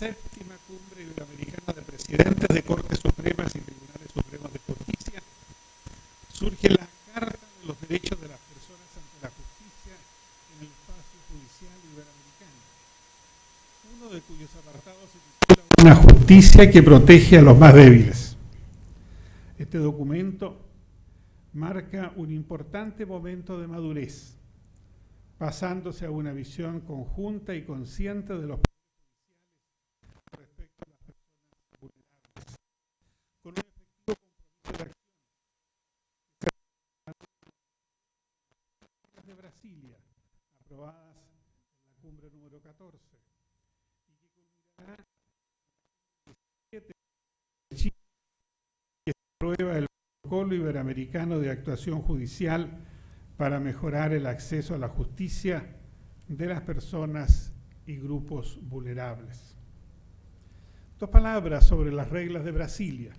séptima cumbre iberoamericana de presidentes de Cortes Supremas y Tribunales Supremos de Justicia, surge la Carta de los Derechos de las Personas ante la Justicia en el espacio judicial iberoamericano, uno de cuyos apartados se titula Una justicia que protege a los más débiles. Este documento marca un importante momento de madurez, pasándose a una visión conjunta y consciente de los respecto a las personas vulnerables, con un efectivo compromiso de acción de Brasilia, aprobadas en la cumbre número 14, y que culminará el 17 de Chile, que se aprueba el Protocolo Iberoamericano de Actuación Judicial para mejorar el acceso a la justicia de las personas y grupos vulnerables. Dos palabras sobre las reglas de Brasilia.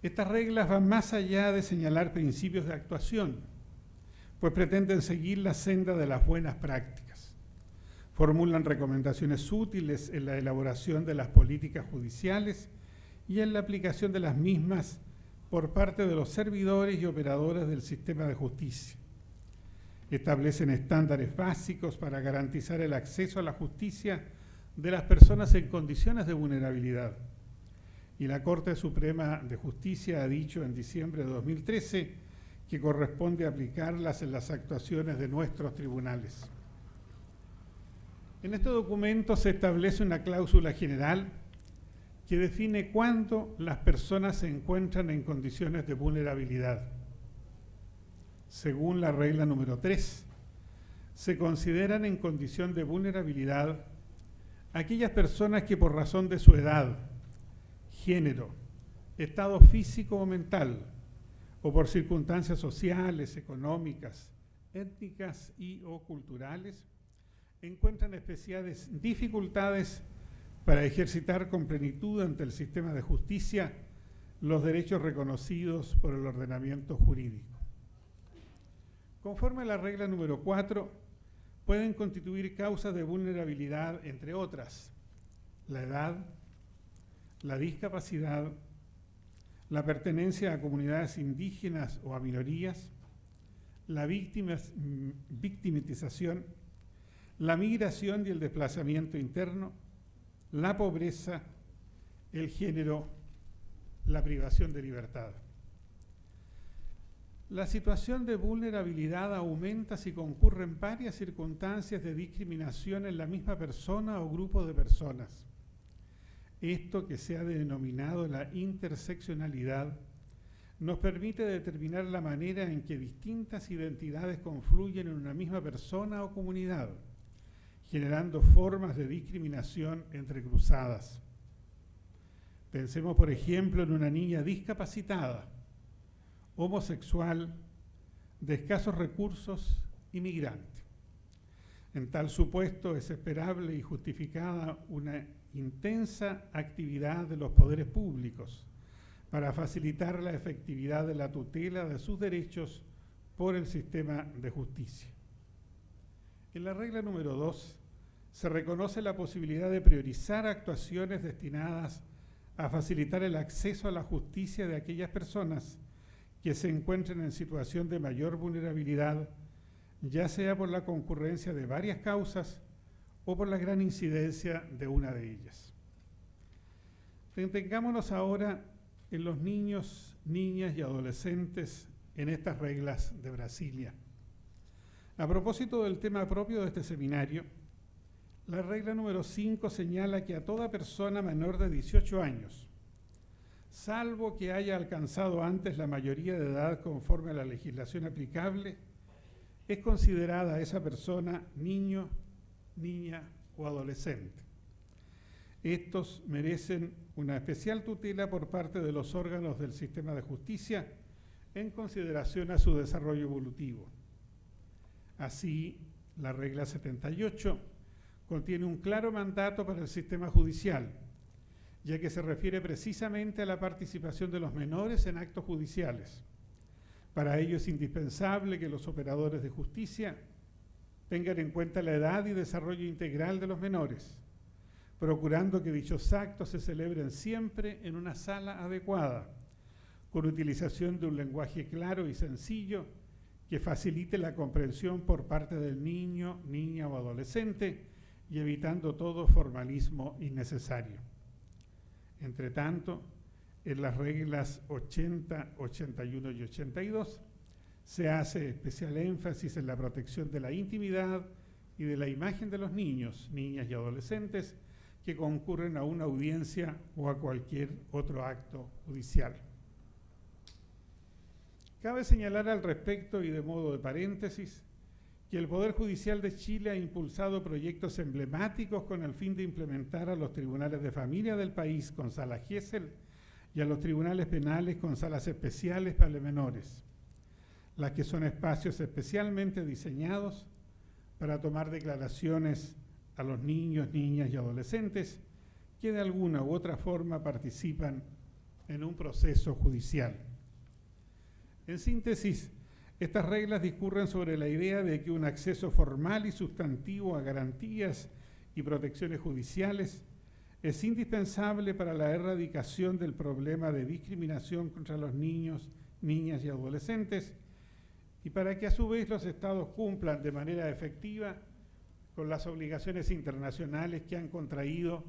Estas reglas van más allá de señalar principios de actuación, pues pretenden seguir la senda de las buenas prácticas. Formulan recomendaciones útiles en la elaboración de las políticas judiciales y en la aplicación de las mismas por parte de los servidores y operadores del sistema de justicia. Establecen estándares básicos para garantizar el acceso a la justicia de las personas en condiciones de vulnerabilidad. Y la Corte Suprema de Justicia ha dicho en diciembre de 2013 que corresponde aplicarlas en las actuaciones de nuestros tribunales. En este documento se establece una cláusula general que define cuándo las personas se encuentran en condiciones de vulnerabilidad. Según la regla número 3, se consideran en condición de vulnerabilidad aquellas personas que por razón de su edad, género, estado físico o mental, o por circunstancias sociales, económicas, étnicas y o culturales, encuentran especiales dificultades para ejercitar con plenitud ante el sistema de justicia los derechos reconocidos por el ordenamiento jurídico. Conforme a la regla número 4, pueden constituir causas de vulnerabilidad, entre otras, la edad, la discapacidad, la pertenencia a comunidades indígenas o a minorías, la victimización, la migración y el desplazamiento interno, la pobreza, el género, la privación de libertad. La situación de vulnerabilidad aumenta si concurren varias circunstancias de discriminación en la misma persona o grupo de personas. Esto, que se ha denominado la interseccionalidad, nos permite determinar la manera en que distintas identidades confluyen en una misma persona o comunidad, generando formas de discriminación entrecruzadas. Pensemos, por ejemplo, en una niña discapacitada, homosexual, de escasos recursos y migrante. En tal supuesto es esperable y justificada una intensa actividad de los poderes públicos para facilitar la efectividad de la tutela de sus derechos por el sistema de justicia. En la regla número 2 se reconoce la posibilidad de priorizar actuaciones destinadas a facilitar el acceso a la justicia de aquellas personas que se encuentren en situación de mayor vulnerabilidad, ya sea por la concurrencia de varias causas o por la gran incidencia de una de ellas. Detengámonos ahora en los niños, niñas y adolescentes en estas reglas de Brasilia. A propósito del tema propio de este seminario, la regla número 5 señala que a toda persona menor de 18 años, salvo que haya alcanzado antes la mayoría de edad conforme a la legislación aplicable, es considerada esa persona niño, niña o adolescente. Estos merecen una especial tutela por parte de los órganos del sistema de justicia en consideración a su desarrollo evolutivo. Así, la regla 78 contiene un claro mandato para el sistema judicial, ya que se refiere precisamente a la participación de los menores en actos judiciales. Para ello es indispensable que los operadores de justicia tengan en cuenta la edad y desarrollo integral de los menores, procurando que dichos actos se celebren siempre en una sala adecuada, con utilización de un lenguaje claro y sencillo que facilite la comprensión por parte del niño, niña o adolescente y evitando todo formalismo innecesario. Entre tanto, en las reglas 80, 81 y 82 se hace especial énfasis en la protección de la intimidad y de la imagen de los niños, niñas y adolescentes que concurren a una audiencia o a cualquier otro acto judicial. Cabe señalar al respecto y de modo de paréntesis que el Poder Judicial de Chile ha impulsado proyectos emblemáticos con el fin de implementar a los tribunales de familia del país con sala Gesell y a los tribunales penales con salas especiales para menores, las que son espacios especialmente diseñados para tomar declaraciones a los niños, niñas y adolescentes que de alguna u otra forma participan en un proceso judicial. En síntesis, estas reglas discurren sobre la idea de que un acceso formal y sustantivo a garantías y protecciones judiciales es indispensable para la erradicación del problema de discriminación contra los niños, niñas y adolescentes y para que a su vez los estados cumplan de manera efectiva con las obligaciones internacionales que han contraído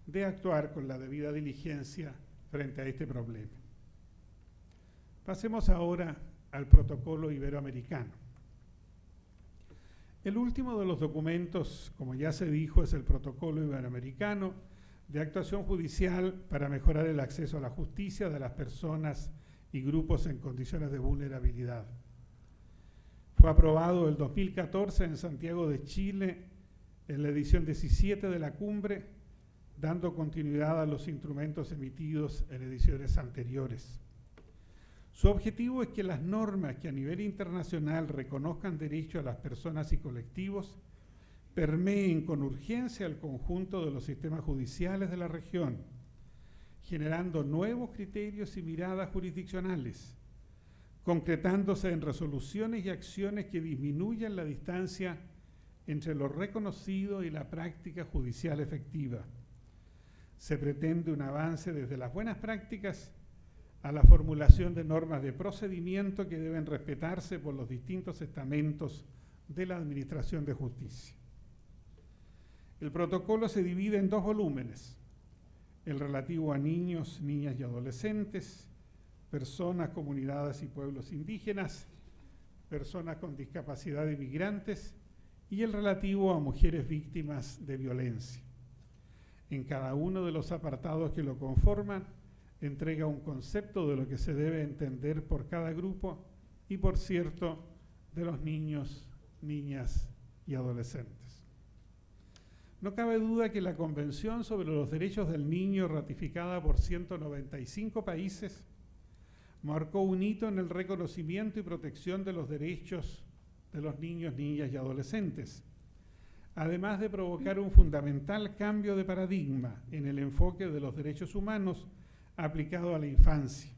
de actuar con la debida diligencia frente a este problema. Pasemos ahora al protocolo iberoamericano. El último de los documentos, como ya se dijo, es el protocolo iberoamericano de actuación judicial para mejorar el acceso a la justicia de las personas y grupos en condiciones de vulnerabilidad. Fue aprobado el 2014 en Santiago de Chile en la edición 17 de la cumbre, dando continuidad a los instrumentos emitidos en ediciones anteriores. Su objetivo es que las normas que a nivel internacional reconozcan derecho a las personas y colectivos permeen con urgencia el conjunto de los sistemas judiciales de la región, generando nuevos criterios y miradas jurisdiccionales, concretándose en resoluciones y acciones que disminuyan la distancia entre lo reconocido y la práctica judicial efectiva. Se pretende un avance desde las buenas prácticas a la formulación de normas de procedimiento que deben respetarse por los distintos estamentos de la Administración de Justicia. El protocolo se divide en dos volúmenes, el relativo a niños, niñas y adolescentes, personas, comunidades y pueblos indígenas, personas con discapacidad y migrantes, y el relativo a mujeres víctimas de violencia. En cada uno de los apartados que lo conforman, entrega un concepto de lo que se debe entender por cada grupo y, por cierto, de los niños, niñas y adolescentes. No cabe duda que la Convención sobre los Derechos del Niño, ratificada por 195 países, marcó un hito en el reconocimiento y protección de los derechos de los niños, niñas y adolescentes, además de provocar un fundamental cambio de paradigma en el enfoque de los derechos humanos aplicado a la infancia,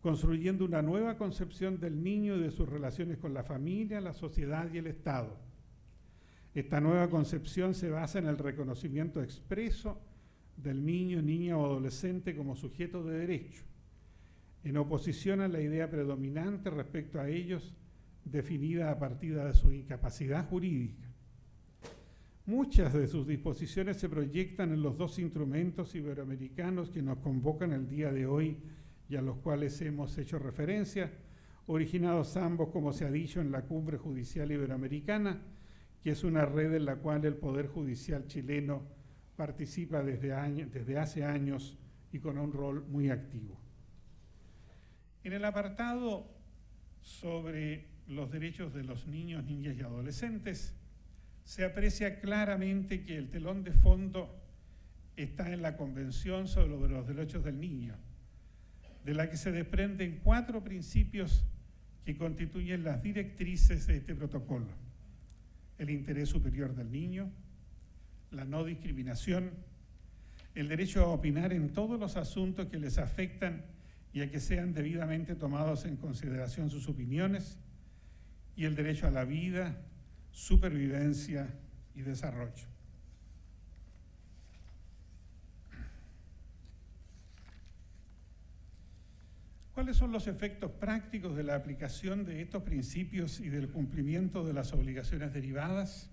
construyendo una nueva concepción del niño y de sus relaciones con la familia, la sociedad y el Estado. Esta nueva concepción se basa en el reconocimiento expreso del niño, niña o adolescente como sujeto de derecho, en oposición a la idea predominante respecto a ellos, definida a partir de su incapacidad jurídica. Muchas de sus disposiciones se proyectan en los dos instrumentos iberoamericanos que nos convocan el día de hoy y a los cuales hemos hecho referencia, originados ambos, como se ha dicho, en la Cumbre Judicial Iberoamericana, que es una red en la cual el Poder Judicial chileno participa desde hace años y con un rol muy activo. En el apartado sobre los derechos de los niños, niñas y adolescentes, se aprecia claramente que el telón de fondo está en la Convención sobre los Derechos del Niño, de la que se desprenden 4 principios que constituyen las directrices de este protocolo: el interés superior del niño, la no discriminación, el derecho a opinar en todos los asuntos que les afectan y a que sean debidamente tomados en consideración sus opiniones, y el derecho a la vida, supervivencia y desarrollo. ¿Cuáles son los efectos prácticos de la aplicación de estos principios y del cumplimiento de las obligaciones derivadas?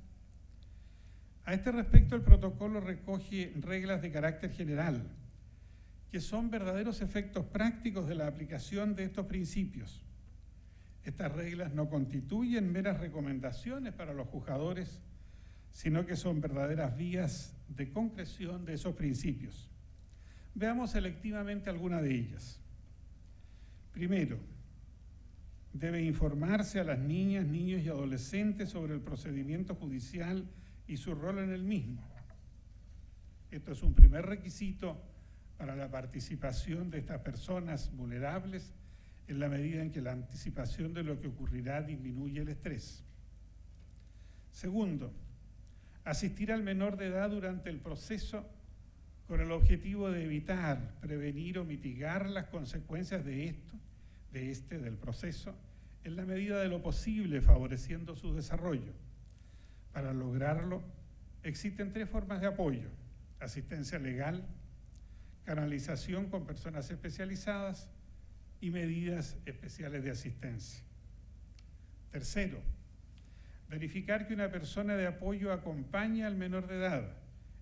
A este respecto, el protocolo recoge reglas de carácter general, que son verdaderos efectos prácticos de la aplicación de estos principios. Estas reglas no constituyen meras recomendaciones para los juzgadores, sino que son verdaderas vías de concreción de esos principios. Veamos selectivamente alguna de ellas. Primero, debe informarse a las niñas, niños y adolescentes sobre el procedimiento judicial y su rol en el mismo. Esto es un primer requisito para la participación de estas personas vulnerables en la medida en que la anticipación de lo que ocurrirá disminuye el estrés. Segundo, asistir al menor de edad durante el proceso con el objetivo de evitar, prevenir o mitigar las consecuencias del proceso, en la medida de lo posible, favoreciendo su desarrollo. Para lograrlo, existen 3 formas de apoyo: asistencia legal, canalización con personas especializadas y medidas especiales de asistencia. Tercero, verificar que una persona de apoyo acompañe al menor de edad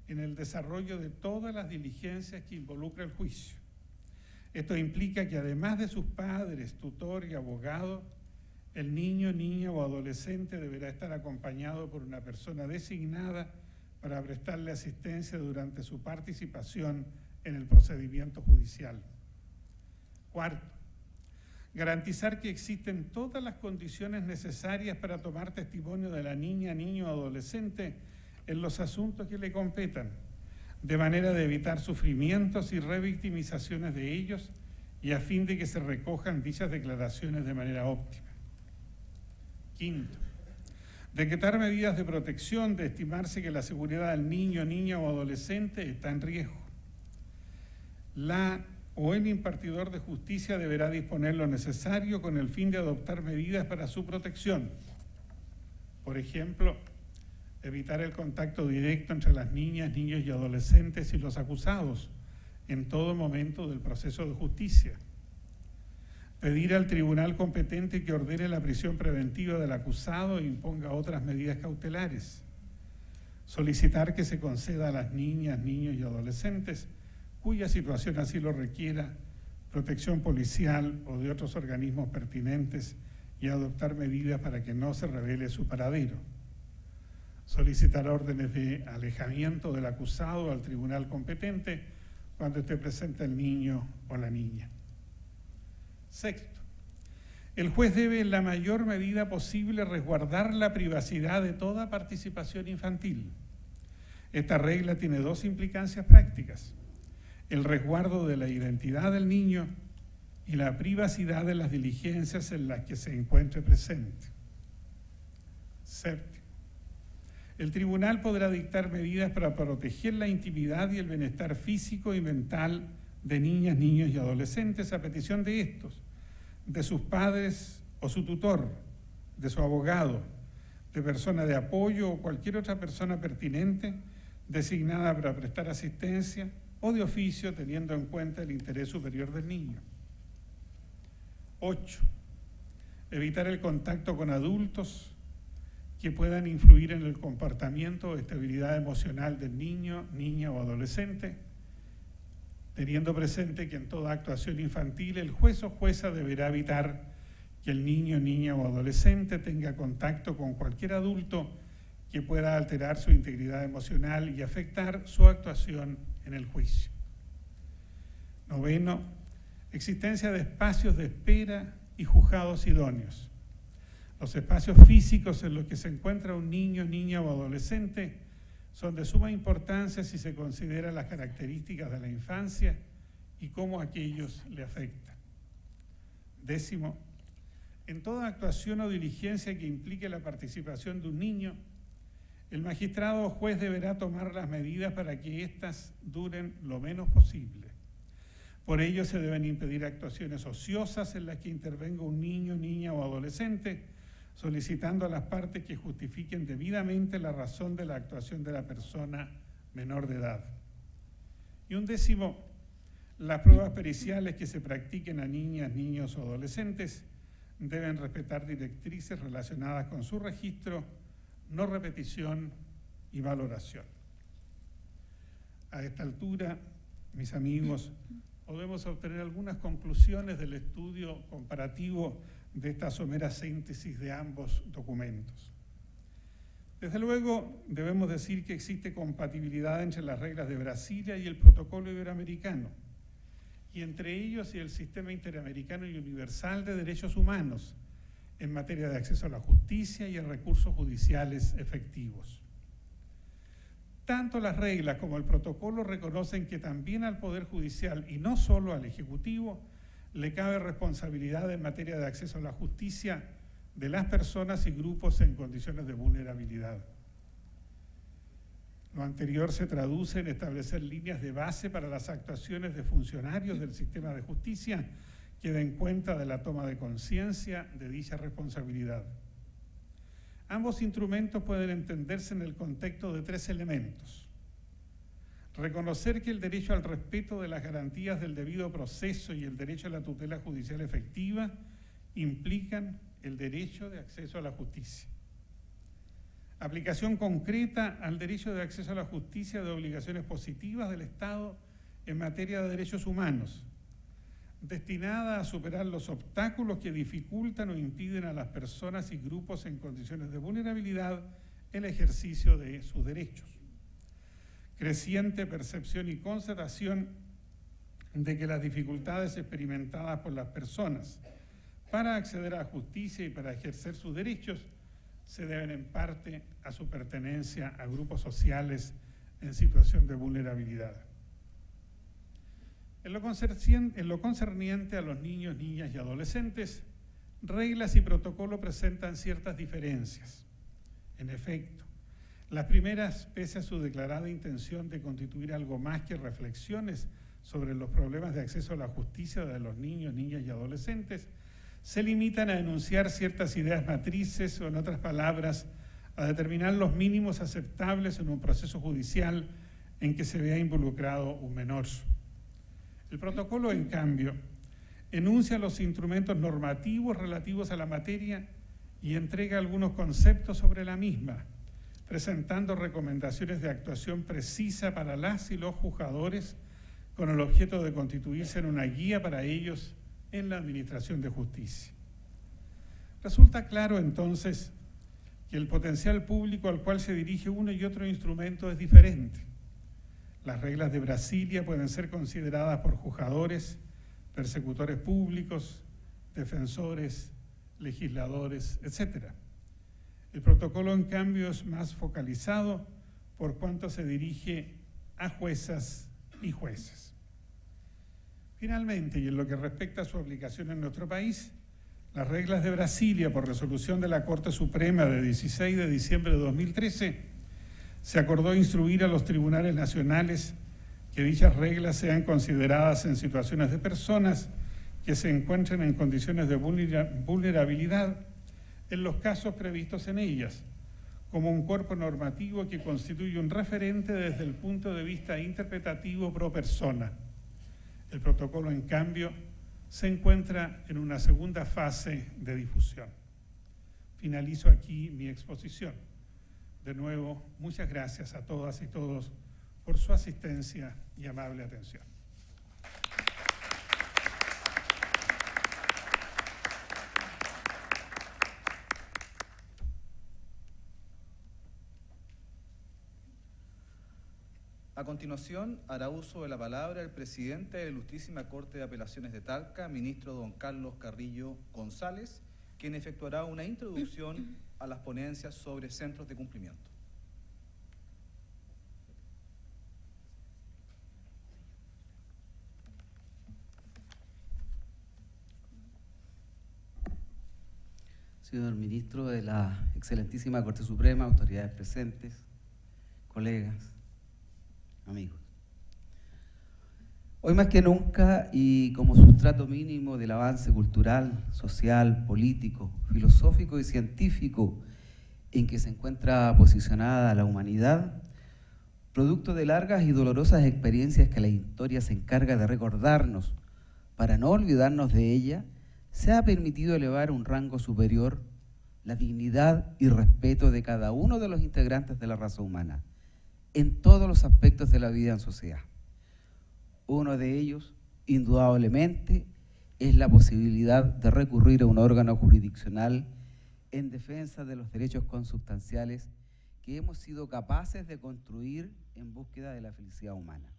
en el desarrollo de todas las diligencias que involucra el juicio. Esto implica que además de sus padres, tutor y abogado, el niño, niña o adolescente deberá estar acompañado por una persona designada para prestarle asistencia durante su participación en el procedimiento judicial. Cuarto, garantizar que existen todas las condiciones necesarias para tomar testimonio de la niña, niño o adolescente en los asuntos que le competan, de manera de evitar sufrimientos y revictimizaciones de ellos y a fin de que se recojan dichas declaraciones de manera óptima. Quinto, decretar medidas de protección de estimarse que la seguridad del niño, niña o adolescente está en riesgo. La o el impartidor de justicia deberá disponer lo necesario con el fin de adoptar medidas para su protección. Por ejemplo, evitar el contacto directo entre las niñas, niños y adolescentes y los acusados en todo momento del proceso de justicia. Pedir al tribunal competente que ordene la prisión preventiva del acusado e imponga otras medidas cautelares. Solicitar que se conceda a las niñas, niños y adolescentes cuya situación así lo requiera, protección policial o de otros organismos pertinentes y adoptar medidas para que no se revele su paradero. Solicitar órdenes de alejamiento del acusado al tribunal competente cuando esté presente el niño o la niña. Sexto, el juez debe en la mayor medida posible resguardar la privacidad de toda participación infantil. Esta regla tiene 2 implicancias prácticas: el resguardo de la identidad del niño y la privacidad de las diligencias en las que se encuentre presente. Séptimo, el tribunal podrá dictar medidas para proteger la intimidad y el bienestar físico y mental de niñas, niños y adolescentes a petición de estos, de sus padres o su tutor, de su abogado, de persona de apoyo o cualquier otra persona pertinente designada para prestar asistencia o de oficio teniendo en cuenta el interés superior del niño. 8. Evitar el contacto con adultos que puedan influir en el comportamiento o estabilidad emocional del niño, niña o adolescente, teniendo presente que en toda actuación infantil el juez o jueza deberá evitar que el niño, niña o adolescente tenga contacto con cualquier adulto que pueda alterar su integridad emocional y afectar su actuación en el juicio. 9. Existencia de espacios de espera y juzgados idóneos. Los espacios físicos en los que se encuentra un niño, niña o adolescente son de suma importancia si se consideran las características de la infancia y cómo aquellos le afectan. 10. En toda actuación o diligencia que implique la participación de un niño, el magistrado o juez deberá tomar las medidas para que éstas duren lo menos posible. Por ello se deben impedir actuaciones ociosas en las que intervenga un niño, niña o adolescente, solicitando a las partes que justifiquen debidamente la razón de la actuación de la persona menor de edad. Y 11, Las pruebas periciales que se practiquen a niñas, niños o adolescentes deben respetar directrices relacionadas con su registro, no repetición y valoración. A esta altura, mis amigos, podemos obtener algunas conclusiones del estudio comparativo de esta somera síntesis de ambos documentos. Desde luego, debemos decir que existe compatibilidad entre las reglas de Brasilia y el Protocolo Iberoamericano, y entre ellos y el Sistema Interamericano y Universal de Derechos Humanos en materia de acceso a la justicia y a recursos judiciales efectivos. Tanto las reglas como el protocolo reconocen que también al Poder Judicial, y no solo al Ejecutivo, le cabe responsabilidad en materia de acceso a la justicia de las personas y grupos en condiciones de vulnerabilidad. Lo anterior se traduce en establecer líneas de base para las actuaciones de funcionarios del sistema de justicia que den cuenta de la toma de conciencia de dicha responsabilidad. Ambos instrumentos pueden entenderse en el contexto de tres elementos: reconocer que el derecho al respeto de las garantías del debido proceso y el derecho a la tutela judicial efectiva implican el derecho de acceso a la justicia. Aplicación concreta al derecho de acceso a la justicia de obligaciones positivas del Estado en materia de derechos humanos, destinada a superar los obstáculos que dificultan o impiden a las personas y grupos en condiciones de vulnerabilidad el ejercicio de sus derechos. Creciente percepción y constatación de que las dificultades experimentadas por las personas para acceder a la justicia y para ejercer sus derechos se deben en parte a su pertenencia a grupos sociales en situación de vulnerabilidad. En lo concerniente a los niños, niñas y adolescentes, reglas y protocolo presentan ciertas diferencias. En efecto, las primeras, pese a su declarada intención de constituir algo más que reflexiones sobre los problemas de acceso a la justicia de los niños, niñas y adolescentes, se limitan a enunciar ciertas ideas matrices o, en otras palabras, a determinar los mínimos aceptables en un proceso judicial en que se vea involucrado un menor. El protocolo, en cambio, enuncia los instrumentos normativos relativos a la materia y entrega algunos conceptos sobre la misma, presentando recomendaciones de actuación precisa para las y los juzgadores con el objeto de constituirse en una guía para ellos en la administración de justicia. Resulta claro entonces que el potencial público al cual se dirige uno y otro instrumento es diferente. Las reglas de Brasilia pueden ser consideradas por juzgadores, persecutores públicos, defensores, legisladores, etc. El protocolo, en cambio, es más focalizado por cuanto se dirige a juezas y jueces. Finalmente, y en lo que respecta a su aplicación en nuestro país, las reglas de Brasilia, por resolución de la Corte Suprema de 16 de diciembre de 2013, se acordó instruir a los tribunales nacionales que dichas reglas sean consideradas en situaciones de personas que se encuentren en condiciones de vulnerabilidad en los casos previstos en ellas, como un cuerpo normativo que constituye un referente desde el punto de vista interpretativo pro persona. El protocolo, en cambio, se encuentra en una segunda fase de difusión. Finalizo aquí mi exposición. De nuevo, muchas gracias a todas y todos por su asistencia y amable atención. A continuación, hará uso de la palabra el presidente de la Ilustrísima Corte de Apelaciones de Talca, ministro don Carlos Carrillo González, quien efectuará una introducción a las ponencias sobre centros de cumplimiento. Señor ministro de la excelentísima Corte Suprema, autoridades presentes, colegas, amigos. Hoy más que nunca, y como sustrato mínimo del avance cultural, social, político, filosófico y científico en que se encuentra posicionada la humanidad, producto de largas y dolorosas experiencias que la historia se encarga de recordarnos para no olvidarnos de ella, se ha permitido elevar a un rango superior la dignidad y respeto de cada uno de los integrantes de la raza humana, en todos los aspectos de la vida en sociedad. Uno de ellos, indudablemente, es la posibilidad de recurrir a un órgano jurisdiccional en defensa de los derechos consubstanciales que hemos sido capaces de construir en búsqueda de la felicidad humana.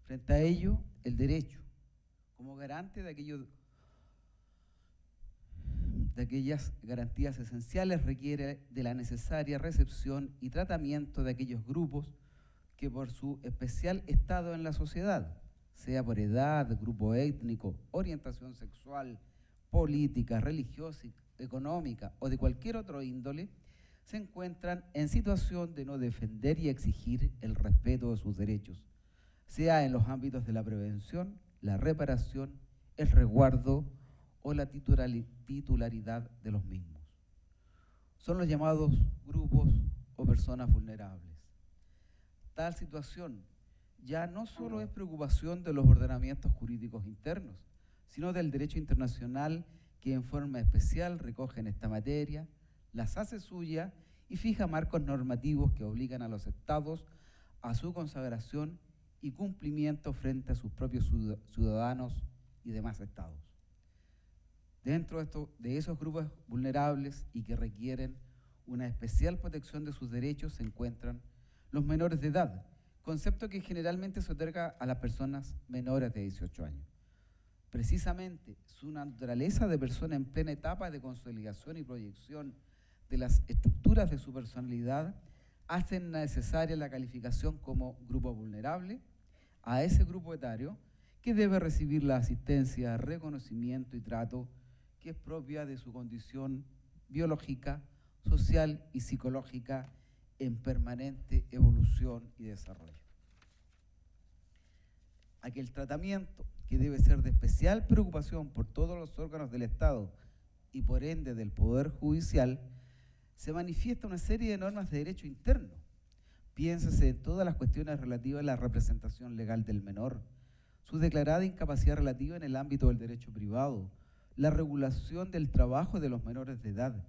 Frente a ello, el derecho, como garante de aquellas garantías esenciales, requiere de la necesaria recepción y tratamiento de aquellos grupos que por su especial estado en la sociedad, sea por edad, grupo étnico, orientación sexual, política, religiosa, económica o de cualquier otro índole, se encuentran en situación de no defender y exigir el respeto de sus derechos, sea en los ámbitos de la prevención, la reparación, el resguardo o la titularidad de los mismos. Son los llamados grupos o personas vulnerables. Tal situación ya no solo es preocupación de los ordenamientos jurídicos internos, sino del derecho internacional que en forma especial recoge en esta materia, las hace suya y fija marcos normativos que obligan a los estados a su consagración y cumplimiento frente a sus propios ciudadanos y demás estados. Dentro de esos grupos vulnerables y que requieren una especial protección de sus derechos se encuentran los menores de edad, concepto que generalmente se otorga a las personas menores de 18 años. Precisamente su naturaleza de persona en plena etapa de consolidación y proyección de las estructuras de su personalidad hacen necesaria la calificación como grupo vulnerable a ese grupo etario que debe recibir la asistencia, reconocimiento y trato que es propia de su condición biológica, social y psicológica en permanente evolución y desarrollo. Aquel tratamiento que debe ser de especial preocupación por todos los órganos del Estado y por ende del Poder Judicial, se manifiesta una serie de normas de derecho interno. Piénsese en todas las cuestiones relativas a la representación legal del menor, su declarada incapacidad relativa en el ámbito del derecho privado, la regulación del trabajo de los menores de edad,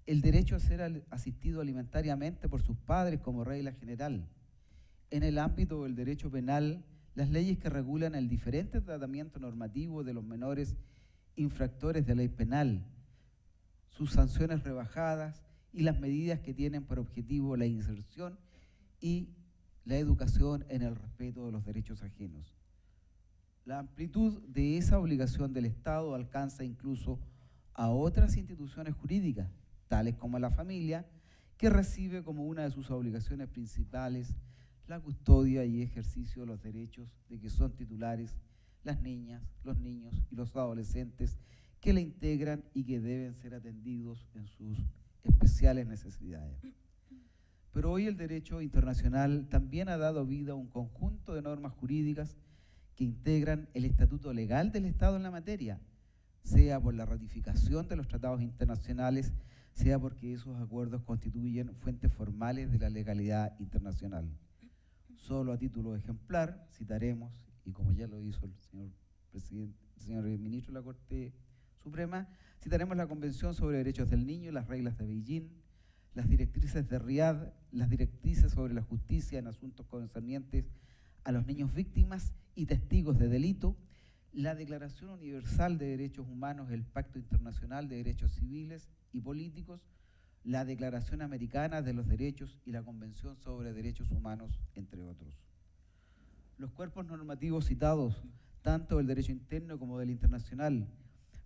el derecho a ser asistido alimentariamente por sus padres como regla general. En el ámbito del derecho penal, las leyes que regulan el diferente tratamiento normativo de los menores infractores de ley penal, sus sanciones rebajadas y las medidas que tienen por objetivo la inserción y la educación en el respeto de los derechos ajenos. La amplitud de esa obligación del Estado alcanza incluso a otras instituciones jurídicas, tales como la familia, que recibe como una de sus obligaciones principales la custodia y ejercicio de los derechos de que son titulares las niñas, los niños y los adolescentes que la integran y que deben ser atendidos en sus especiales necesidades. Pero hoy el derecho internacional también ha dado vida a un conjunto de normas jurídicas que integran el estatuto legal del Estado en la materia, sea por la ratificación de los tratados internacionales, sea porque esos acuerdos constituyen fuentes formales de la legalidad internacional. Solo a título ejemplar citaremos, y como ya lo hizo el señor presidente, el señor ministro de la Corte Suprema, citaremos la Convención sobre Derechos del Niño, las reglas de Beijing, las directrices de Riad, las directrices sobre la justicia en asuntos concernientes a los niños víctimas y testigos de delito, la Declaración Universal de Derechos Humanos, el Pacto Internacional de Derechos Civiles y Políticos, la Declaración Americana de los Derechos y la Convención sobre Derechos Humanos, entre otros. Los cuerpos normativos citados, tanto del derecho interno como del internacional,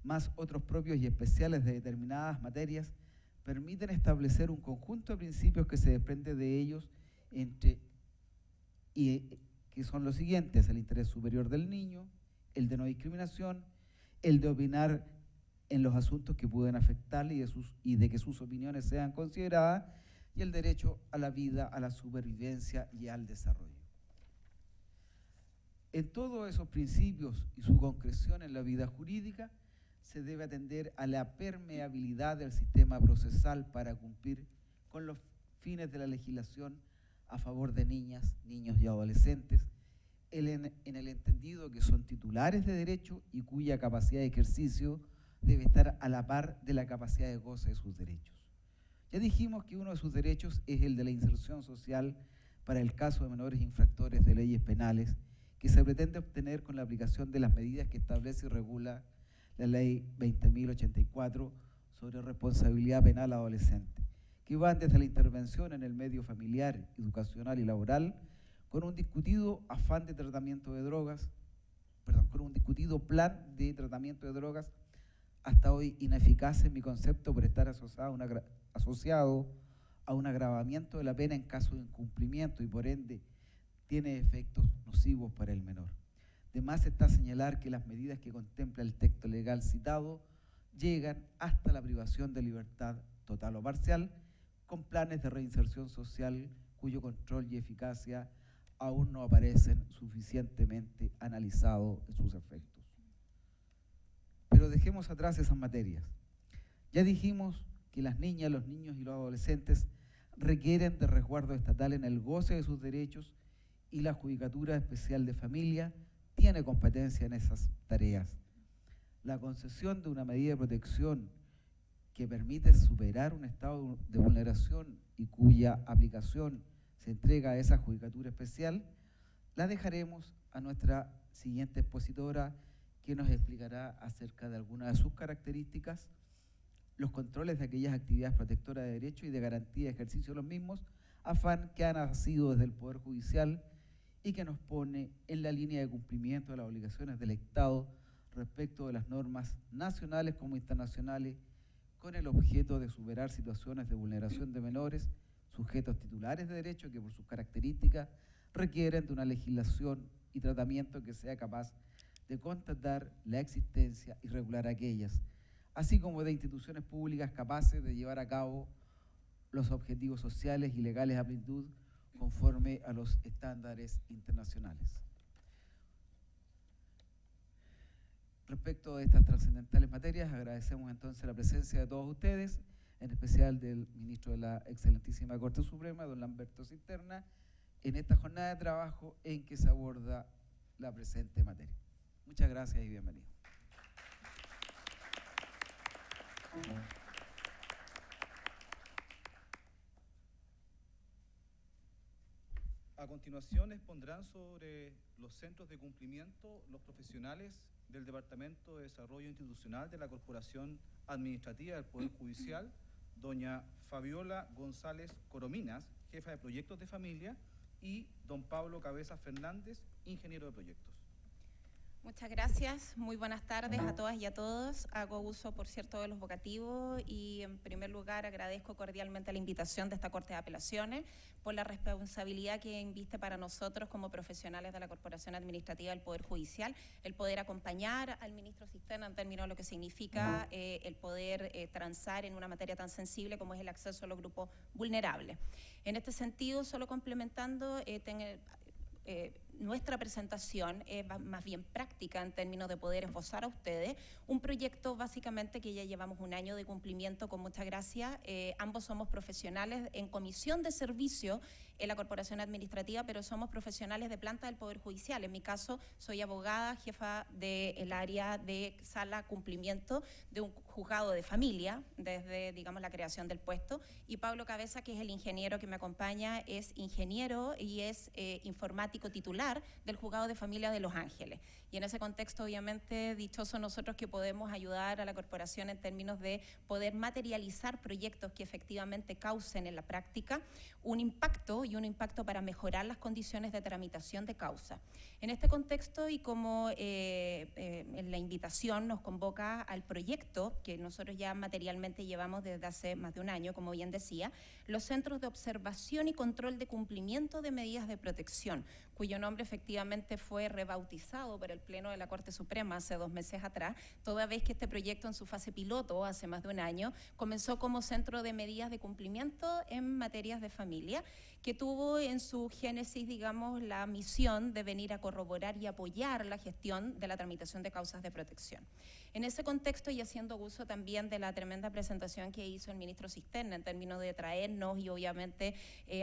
más otros propios y especiales de determinadas materias, permiten establecer un conjunto de principios que se desprende de ellos que son los siguientes: el interés superior del niño, el de no discriminación, el de opinar en los asuntos que pueden afectarle y de que sus opiniones sean consideradas, y el derecho a la vida, a la supervivencia y al desarrollo. En todos esos principios y su concreción en la vida jurídica, se debe atender a la permeabilidad del sistema procesal para cumplir con los fines de la legislación a favor de niñas, niños y adolescentes, en el entendido que son titulares de derecho y cuya capacidad de ejercicio debe estar a la par de la capacidad de goce de sus derechos. Ya dijimos que uno de sus derechos es el de la inserción social para el caso de menores infractores de leyes penales, que se pretende obtener con la aplicación de las medidas que establece y regula la Ley 20.084 sobre responsabilidad penal adolescente, que van desde la intervención en el medio familiar, educacional y laboral, con un discutido afán de tratamiento de drogas, con un discutido plan de tratamiento de drogas, hasta hoy ineficaz en mi concepto por estar asociado a un agravamiento de la pena en caso de incumplimiento y por ende tiene efectos nocivos para el menor. Además está señalar que las medidas que contempla el texto legal citado llegan hasta la privación de libertad total o parcial, con planes de reinserción social cuyo control y eficacia aún no aparecen suficientemente analizados en sus efectos. Pero dejemos atrás esas materias. Ya dijimos que las niñas, los niños y los adolescentes requieren de resguardo estatal en el goce de sus derechos y la Judicatura Especial de Familia tiene competencia en esas tareas. La concesión de una medida de protección que permite superar un estado de vulneración y cuya aplicación se entrega a esa Judicatura Especial, la dejaremos a nuestra siguiente expositora, que nos explicará acerca de algunas de sus características, los controles de aquellas actividades protectoras de derechos y de garantía de ejercicio de los mismos, afán que ha nacido desde el Poder Judicial y que nos pone en la línea de cumplimiento de las obligaciones del Estado respecto de las normas nacionales como internacionales, con el objeto de superar situaciones de vulneración de menores, sujetos titulares de derecho que por sus características requieren de una legislación y tratamiento que sea capaz de constatar la existencia y regular aquellas, así como de instituciones públicas capaces de llevar a cabo los objetivos sociales y legales a plenitud conforme a los estándares internacionales. Respecto de estas trascendentales materias, agradecemos entonces la presencia de todos ustedes, en especial del ministro de la excelentísima Corte Suprema, don Lamberto Cisterna, en esta jornada de trabajo en que se aborda la presente materia. Muchas gracias y bienvenidos. A continuación expondrán sobre los centros de cumplimiento los profesionales del Departamento de Desarrollo Institucional de la Corporación Administrativa del Poder Judicial, doña Fabiola González Corominas, jefa de Proyectos de Familia, y don Pablo Cabezas Fernández, ingeniero de proyectos. Muchas gracias, muy buenas tardes a todas y a todos. Hago uso, por cierto, de los vocativos y en primer lugar agradezco cordialmente la invitación de esta Corte de Apelaciones por la responsabilidad que inviste para nosotros como profesionales de la Corporación Administrativa del Poder Judicial, el poder acompañar al ministro Cisterna en términos de lo que significa el poder transar en una materia tan sensible como es el acceso a los grupos vulnerables. En este sentido, solo complementando, nuestra presentación es más bien práctica en términos de poder esbozar a ustedes un proyecto básicamente que ya llevamos un año de cumplimiento con mucha gracia. Ambos somos profesionales en comisión de servicio en la Corporación Administrativa, pero somos profesionales de planta del Poder Judicial. En mi caso, soy abogada, jefa del área de sala cumplimiento de un juzgado de familia, desde, digamos, la creación del puesto, y Pablo Cabeza, que es el ingeniero que me acompaña, es ingeniero y es informático titular del juzgado de familia de Los Ángeles. Y en ese contexto, obviamente, dichosos nosotros que podemos ayudar a la corporación en términos de poder materializar proyectos que efectivamente causen en la práctica un impacto y un impacto para mejorar las condiciones de tramitación de causa. En este contexto y como en la invitación nos convoca al proyecto que nosotros ya materialmente llevamos desde hace más de un año, como bien decía, los Centros de Observación y Control de Cumplimiento de Medidas de Protección, cuyo nombre efectivamente fue rebautizado por el Pleno de la Corte Suprema hace 2 meses atrás, toda vez que este proyecto en su fase piloto, hace más de un año, comenzó como centro de medidas de cumplimiento en materias de familia, que tuvo en su génesis, digamos, la misión de venir a corroborar y apoyar la gestión de la tramitación de causas de protección. En ese contexto, y haciendo uso también de la tremenda presentación que hizo el ministro Cisterna en términos de traernos y obviamente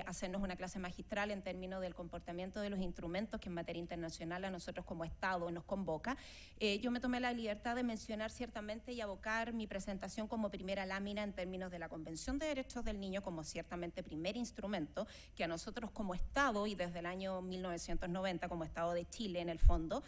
hacernos una clase magistral en términos del comportamiento de los instrumentos que en materia internacional a nosotros como Estado nos convoca, yo me tomé la libertad de mencionar ciertamente y abocar mi presentación como primera lámina en términos de la Convención de Derechos del Niño como ciertamente primer instrumento que a nosotros como Estado y desde el año 1990 como Estado de Chile en el fondo,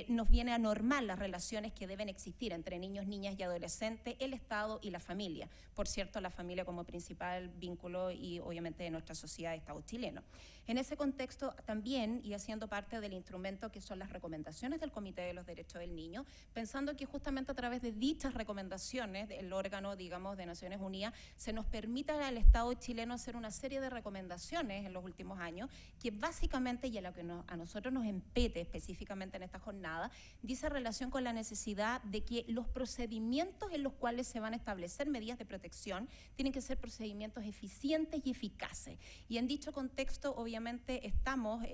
nos viene a normar las relaciones que deben existir entre niños, niñas y adolescentes, el Estado y la familia. Por cierto, la familia como principal vínculo y obviamente de nuestra sociedad de Estado chileno. En ese contexto también, y haciendo parte del instrumento que son las recomendaciones del Comité de los Derechos del Niño, pensando que justamente a través de dichas recomendaciones, el órgano, digamos, de Naciones Unidas, se nos permita al Estado chileno hacer una serie de recomendaciones en los últimos años, que básicamente, y a lo que a nosotros nos empete específicamente en esta jornada, dice relación con la necesidad de que los procedimientos en los cuales se van a establecer medidas de protección tienen que ser procedimientos eficientes y eficaces. Y en dicho contexto, obviamente, estamos,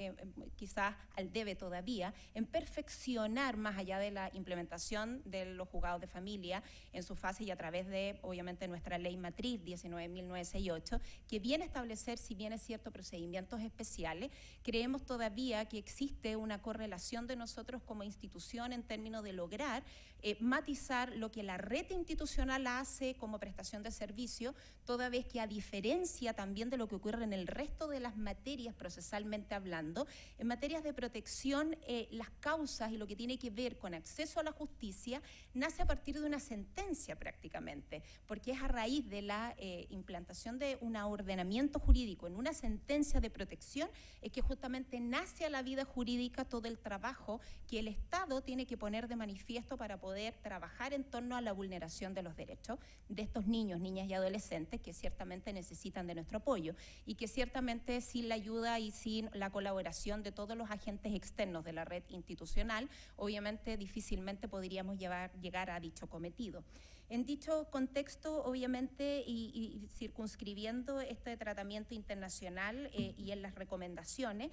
quizás al debe todavía, en perfeccionar más allá de la implementación de los juzgados de familia en su fase y a través de, obviamente, nuestra ley matriz 19.968, que viene a establecer, si bien es cierto, procedimientos especiales, creemos todavía que existe una correlación de nosotros como institución en términos de lograr matizar lo que la red institucional hace como prestación de servicio, toda vez que a diferencia también de lo que ocurre en el resto de las materias procesalmente hablando, en materias de protección las causas y lo que tiene que ver con acceso a la justicia nace a partir de una sentencia prácticamente, porque es a raíz de la implantación de un ordenamiento jurídico en una sentencia de protección es que justamente nace a la vida jurídica todo el trabajo que el Estado tiene que poner de manifiesto para poder trabajar en torno a la vulneración de los derechos de estos niños, niñas y adolescentes que ciertamente necesitan de nuestro apoyo y que ciertamente sin la ayuda y sin la colaboración de todos los agentes externos de la red institucional, obviamente difícilmente podríamos llegar a dicho cometido. En dicho contexto, obviamente, y circunscribiendo este tratamiento internacional y en las recomendaciones,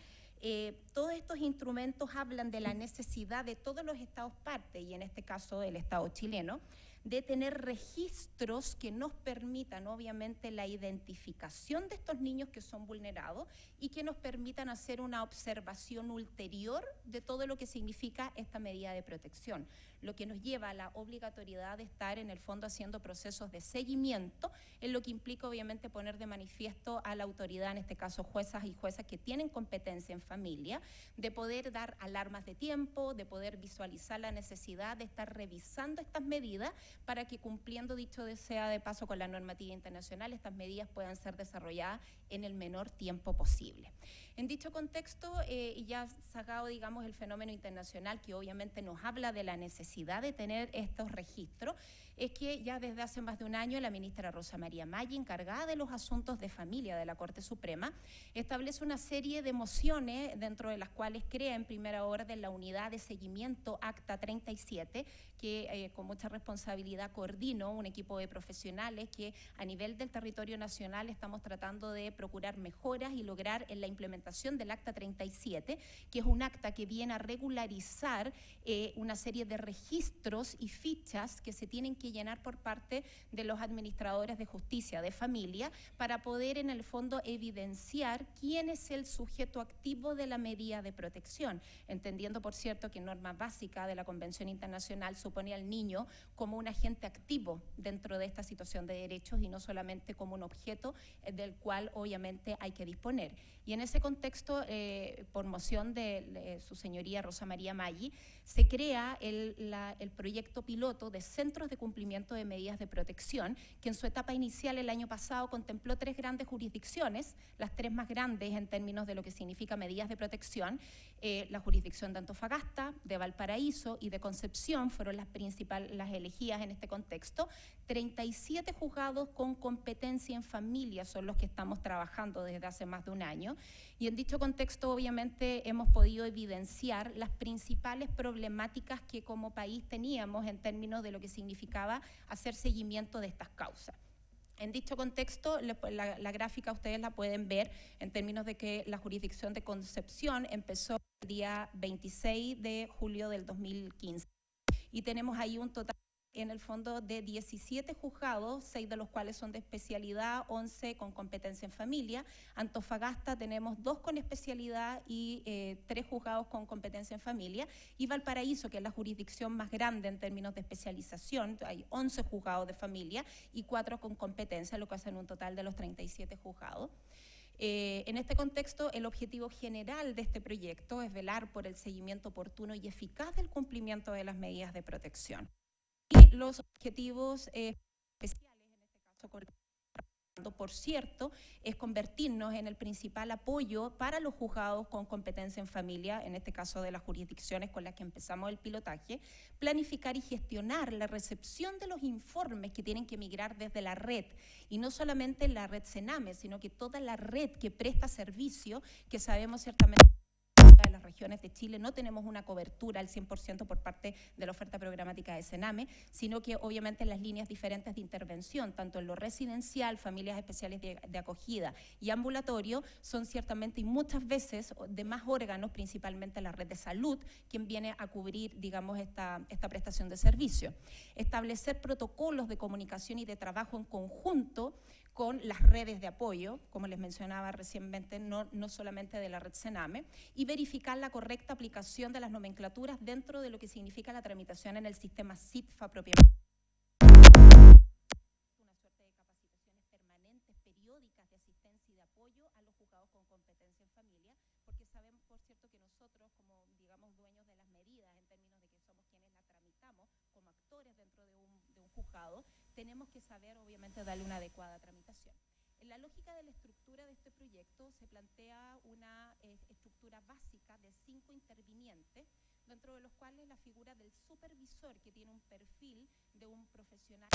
todos estos instrumentos hablan de la necesidad de todos los Estados partes, y en este caso el Estado chileno, de tener registros que nos permitan, obviamente, la identificación de estos niños que son vulnerados y que nos permitan hacer una observación ulterior de todo lo que significa esta medida de protección, lo que nos lleva a la obligatoriedad de estar en el fondo haciendo procesos de seguimiento, en lo que implica obviamente poner de manifiesto a la autoridad, en este caso juezas y juezas que tienen competencia en familia, de poder dar alarmas de tiempo, de poder visualizar la necesidad de estar revisando estas medidas para que, cumpliendo, dicho sea de paso, con la normativa internacional, estas medidas puedan ser desarrolladas en el menor tiempo posible. En dicho contexto, y ya sacado, digamos, el fenómeno internacional que obviamente nos habla de la necesidad de tener estos registros, es que ya desde hace más de un año la ministra Rosa María Maggi, encargada de los asuntos de familia de la Corte Suprema, establece una serie de mociones dentro de las cuales crea en primera orden la unidad de seguimiento Acta 37, que con mucha responsabilidad coordino un equipo de profesionales que a nivel del territorio nacional estamos tratando de procurar mejoras y lograr en la implementación del Acta 37, que es un acta que viene a regularizar una serie de registros y fichas que se tienen que llenar por parte de los administradores de justicia de familia para poder en el fondo evidenciar quién es el sujeto activo de la medida de protección, entendiendo por cierto que norma básica de la Convención Internacional supone al niño como un agente activo dentro de esta situación de derechos y no solamente como un objeto del cual obviamente hay que disponer. Y en ese contexto, por moción de su señoría Rosa María Maggi, se crea el proyecto piloto de centros de cumplimiento de medidas de protección, que en su etapa inicial el año pasado contempló 3 grandes jurisdicciones, las 3 más grandes en términos de lo que significa medidas de protección. La jurisdicción de Antofagasta, de Valparaíso y de Concepción fueron las principales, las elegidas en este contexto. 37 juzgados con competencia en familia son los que estamos trabajando desde hace más de un año, y en dicho contexto obviamente hemos podido evidenciar las principales problemáticas que como país teníamos en términos de lo que significaba hacer seguimiento de estas causas. En dicho contexto, la gráfica ustedes la pueden ver en términos de que la jurisdicción de Concepción empezó el día 26 de julio del 2015 y tenemos ahí un total en el fondo de 17 juzgados, 6 de los cuales son de especialidad, 11 con competencia en familia. Antofagasta tenemos 2 con especialidad y 3 juzgados con competencia en familia. Y Valparaíso, que es la jurisdicción más grande en términos de especialización, hay 11 juzgados de familia y 4 con competencia, lo que hacen un total de los 37 juzgados. En este contexto, el objetivo general de este proyecto es velar por el seguimiento oportuno y eficaz del cumplimiento de las medidas de protección. Y los objetivos especiales, en este caso, por cierto, es convertirnos en el principal apoyo para los juzgados con competencia en familia, en este caso de las jurisdicciones con las que empezamos el pilotaje, planificar y gestionar la recepción de los informes que tienen que migrar desde la red, y no solamente la red Sename, sino que toda la red que presta servicio, que sabemos ciertamente de las regiones de Chile no tenemos una cobertura al 100% por parte de la oferta programática de Sename, sino que obviamente las líneas diferentes de intervención, tanto en lo residencial, familias especiales de acogida y ambulatorio, son ciertamente y muchas veces de más órganos, principalmente la red de salud, quien viene a cubrir, digamos, esta prestación de servicio. Establecer protocolos de comunicación y de trabajo en conjunto con las redes de apoyo, como les mencionaba recientemente, no solamente de la red Sename, y verificar la correcta aplicación de las nomenclaturas dentro de lo que significa la tramitación en el sistema CITFA propiamente. Una suerte de capacitaciones permanentes, periódicas de asistencia y de apoyo a los juzgados con competencia en familia, porque sabemos, por cierto, que nosotros, como digamos dueños de las medidas, en términos de que somos quienes la tramitamos como actores dentro de un juzgado, tenemos que saber, obviamente, darle una adecuada tramitación. En la lógica de la estructura de este proyecto se plantea una estructura básica de 5 intervinientes, dentro de los cuales la figura del supervisor, que tiene un perfil de un profesional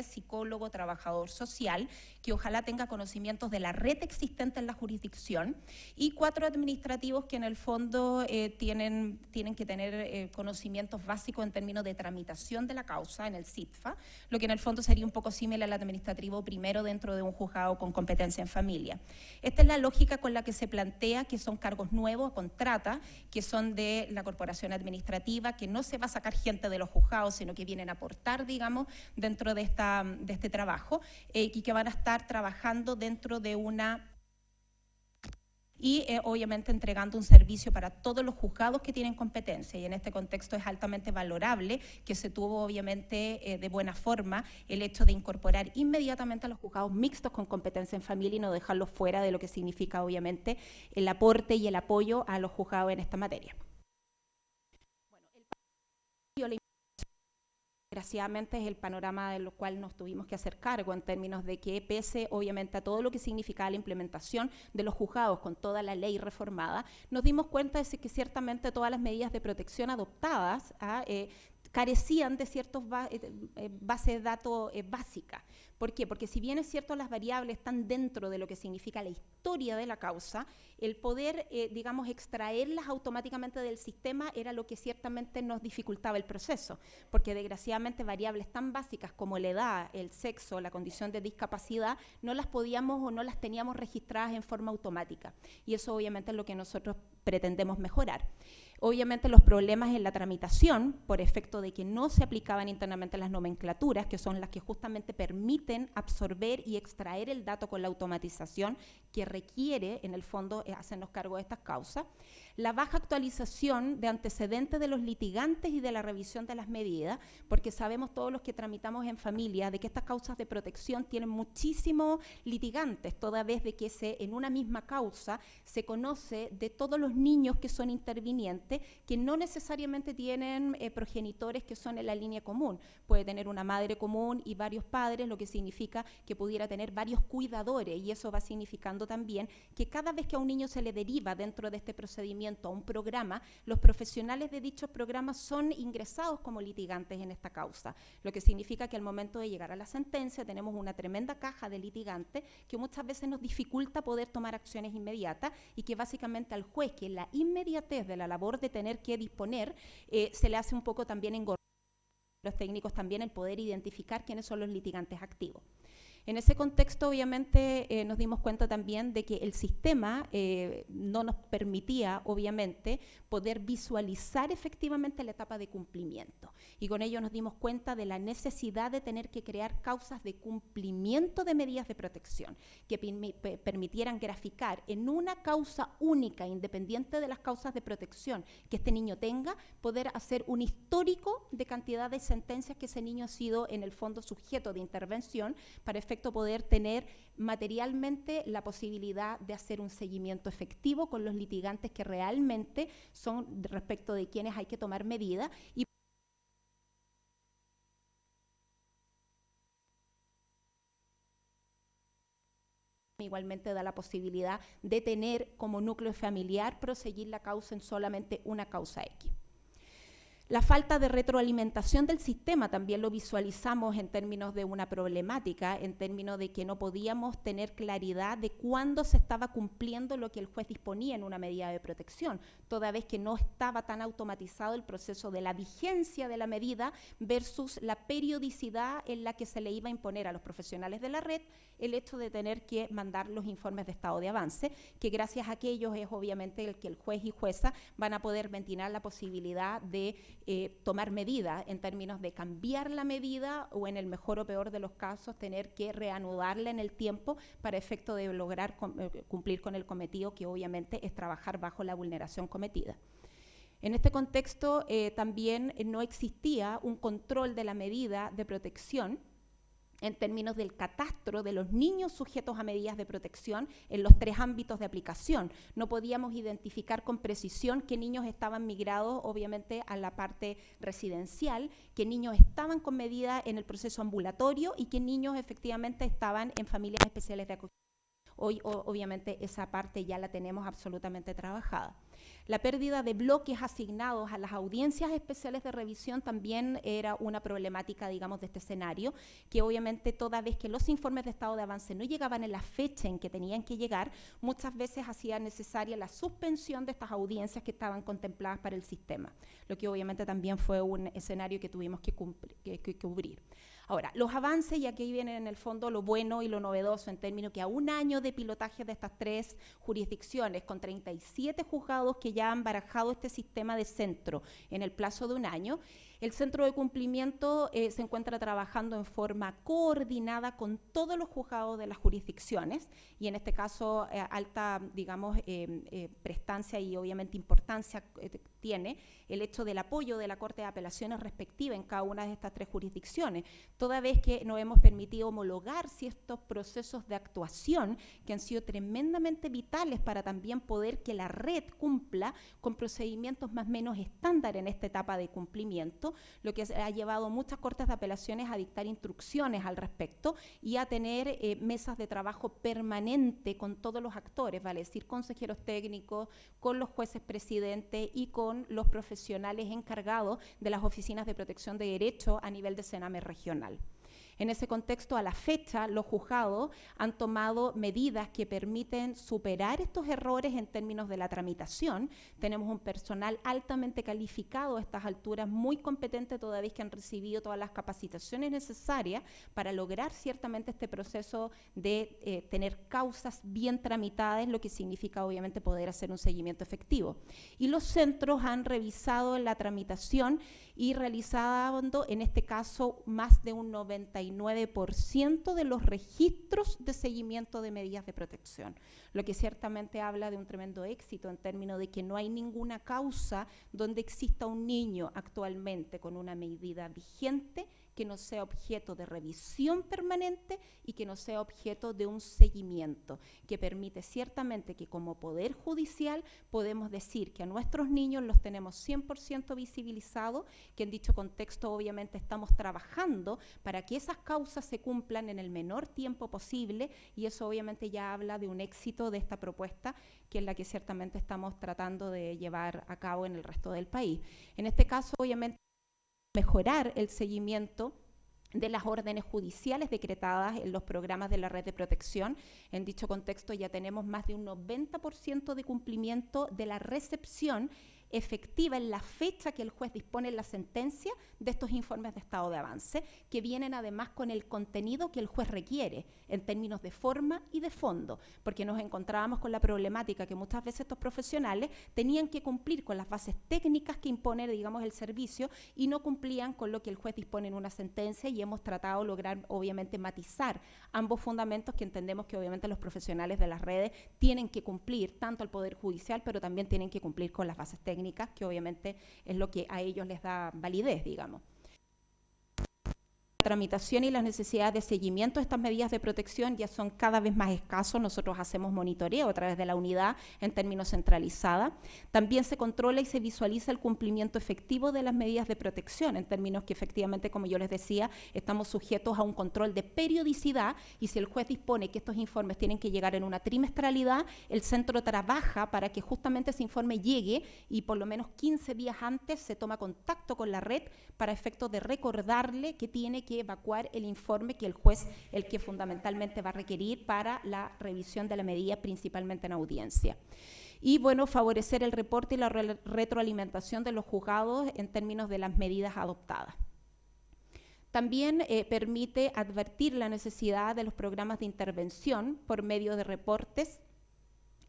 psicólogo, trabajador social, que ojalá tenga conocimientos de la red existente en la jurisdicción, y 4 administrativos que en el fondo tienen que tener conocimientos básicos en términos de tramitación de la causa en el CITFA, lo que en el fondo sería un poco similar al administrativo primero dentro de un juzgado con competencia en familia. Esta es la lógica con la que se plantea que son cargos nuevos, contrata, que son de la corporación administrativa, que no se va a sacar gente de los juzgados, sino que vienen a aportar, digamos, dentro de este trabajo, y que van a estar trabajando dentro de una y obviamente entregando un servicio para todos los juzgados que tienen competencia, y en este contexto es altamente valorable que se tuvo obviamente de buena forma el hecho de incorporar inmediatamente a los juzgados mixtos con competencia en familia y no dejarlos fuera de lo que significa obviamente el aporte y el apoyo a los juzgados en esta materia. Bueno, desgraciadamente es el panorama de lo cual nos tuvimos que hacer cargo en términos de que pese obviamente a todo lo que significaba la implementación de los juzgados con toda la ley reformada, nos dimos cuenta de que ciertamente todas las medidas de protección adoptadas carecían de ciertas bases de datos básicas. ¿Por qué? Porque si bien es cierto las variables están dentro de lo que significa la historia de la causa, el poder, digamos, extraerlas automáticamente del sistema era lo que ciertamente nos dificultaba el proceso, porque desgraciadamente variables tan básicas como la edad, el sexo, la condición de discapacidad, no las podíamos o no las teníamos registradas en forma automática, y eso obviamente es lo que nosotros pretendemos mejorar. Obviamente los problemas en la tramitación, por efecto de que no se aplicaban internamente las nomenclaturas, que son las que justamente permiten absorber y extraer el dato con la automatización que requiere, en el fondo, hacernos cargo de estas causas. La baja actualización de antecedentes de los litigantes y de la revisión de las medidas, porque sabemos todos los que tramitamos en familia de que estas causas de protección tienen muchísimos litigantes, toda vez de que en una misma causa se conoce de todos los niños que son intervinientes, que no necesariamente tienen progenitores que son en la línea común. Puede tener una madre común y varios padres, lo que significa que pudiera tener varios cuidadores, y eso va significando también que cada vez que a un niño se le deriva dentro de este procedimiento a un programa, los profesionales de dichos programas son ingresados como litigantes en esta causa, lo que significa que al momento de llegar a la sentencia tenemos una tremenda caja de litigantes que muchas veces nos dificulta poder tomar acciones inmediatas, y que básicamente al juez, que la inmediatez de la labor de tener que disponer, se le hace un poco también engorroso los técnicos también el poder identificar quiénes son los litigantes activos. En ese contexto, obviamente, nos dimos cuenta también de que el sistema no nos permitía, obviamente, poder visualizar efectivamente la etapa de cumplimiento. Y con ello nos dimos cuenta de la necesidad de tener que crear causas de cumplimiento de medidas de protección que permitieran graficar en una causa única, independiente de las causas de protección que este niño tenga, poder hacer un histórico de cantidad de sentencias que ese niño ha sido, en el fondo, sujeto de intervención para efecto poder tener materialmente la posibilidad de hacer un seguimiento efectivo con los litigantes que realmente son respecto de quienes hay que tomar medidas y igualmente da la posibilidad de tener como núcleo familiar proseguir la causa en solamente una causa X. La falta de retroalimentación del sistema también lo visualizamos en términos de una problemática, en términos de que no podíamos tener claridad de cuándo se estaba cumpliendo lo que el juez disponía en una medida de protección, toda vez que no estaba tan automatizado el proceso de la vigencia de la medida versus la periodicidad en la que se le iba a imponer a los profesionales de la red el hecho de tener que mandar los informes de estado de avance, que gracias a aquellos es obviamente el que el juez y jueza van a poder ventilar la posibilidad de tomar medidas en términos de cambiar la medida o en el mejor o peor de los casos tener que reanudarla en el tiempo para efecto de lograr cumplir con el cometido que obviamente es trabajar bajo la vulneración cometida. En este contexto también no existía un control de la medida de protección en términos del catastro de los niños sujetos a medidas de protección en los 3 ámbitos de aplicación. No podíamos identificar con precisión qué niños estaban migrados, obviamente, a la parte residencial, qué niños estaban con medidas en el proceso ambulatorio y qué niños efectivamente estaban en familias especiales de acogida. Hoy, obviamente, esa parte ya la tenemos absolutamente trabajada. La pérdida de bloques asignados a las audiencias especiales de revisión también era una problemática, digamos, de este escenario, que obviamente toda vez que los informes de estado de avance no llegaban en la fecha en que tenían que llegar, muchas veces hacía necesaria la suspensión de estas audiencias que estaban contempladas para el sistema, lo que obviamente también fue un escenario que tuvimos que cubrir. Ahora, los avances, y aquí viene en el fondo lo bueno y lo novedoso en términos que a un año de pilotaje de estas 3 jurisdicciones, con 37 juzgados que ya han barajado este sistema de centro en el plazo de un año, el centro de cumplimiento se encuentra trabajando en forma coordinada con todos los juzgados de las jurisdicciones y en este caso alta, digamos, prestancia y obviamente importancia tiene el hecho del apoyo de la Corte de Apelaciones respectiva en cada una de estas 3 jurisdicciones, toda vez que nos hemos permitido homologar ciertos procesos de actuación que han sido tremendamente vitales para también poder que la red cumpla con procedimientos más o menos estándar en esta etapa de cumplimiento, lo que ha llevado muchas cortes de apelaciones a dictar instrucciones al respecto y a tener mesas de trabajo permanente con todos los actores, vale decir, consejeros técnicos, con los jueces presidentes y con los profesionales encargados de las oficinas de protección de derechos a nivel de Sename regional. En ese contexto, a la fecha, los juzgados han tomado medidas que permiten superar estos errores en términos de la tramitación. Tenemos un personal altamente calificado a estas alturas, muy competente toda vez que han recibido todas las capacitaciones necesarias para lograr ciertamente este proceso de tener causas bien tramitadas, lo que significa obviamente poder hacer un seguimiento efectivo. Y los centros han revisado la tramitación y realizando en este caso más de un 99% de los registros de seguimiento de medidas de protección, lo que ciertamente habla de un tremendo éxito en términos de que no hay ninguna causa donde exista un niño actualmente con una medida vigente que no sea objeto de revisión permanente y que no sea objeto de un seguimiento, que permite ciertamente que como Poder Judicial podemos decir que a nuestros niños los tenemos 100% visibilizados, que en dicho contexto obviamente estamos trabajando para que esas causas se cumplan en el menor tiempo posible y eso obviamente ya habla de un éxito de esta propuesta que es la que ciertamente estamos tratando de llevar a cabo en el resto del país. En este caso obviamente mejorar el seguimiento de las órdenes judiciales decretadas en los programas de la red de protección. En dicho contexto ya tenemos más de un 90% de cumplimiento de la recepción efectiva en la fecha que el juez dispone en la sentencia de estos informes de estado de avance, que vienen además con el contenido que el juez requiere en términos de forma y de fondo, porque nos encontrábamos con la problemática que muchas veces estos profesionales tenían que cumplir con las bases técnicas que impone, digamos, el servicio y no cumplían con lo que el juez dispone en una sentencia, y hemos tratado de lograr, obviamente, matizar ambos fundamentos que entendemos que obviamente los profesionales de las redes tienen que cumplir, tanto el Poder Judicial, pero también tienen que cumplir con las bases técnicas, que obviamente es lo que a ellos les da validez, digamos. La tramitación y las necesidades de seguimiento de estas medidas de protección ya son cada vez más escasos. Nosotros hacemos monitoreo a través de la unidad en términos centralizada. También se controla y se visualiza el cumplimiento efectivo de las medidas de protección, en términos que efectivamente, como yo les decía, estamos sujetos a un control de periodicidad, y si el juez dispone que estos informes tienen que llegar en una trimestralidad, el centro trabaja para que justamente ese informe llegue, y por lo menos 15 días antes se toma contacto con la red para efectos de recordarle que tiene que evacuar el informe que el juez, el que fundamentalmente va a requerir para la revisión de la medida, principalmente en audiencia. Y bueno, favorecer el reporte y la retroalimentación de los juzgados en términos de las medidas adoptadas. También permite advertir la necesidad de los programas de intervención por medio de reportes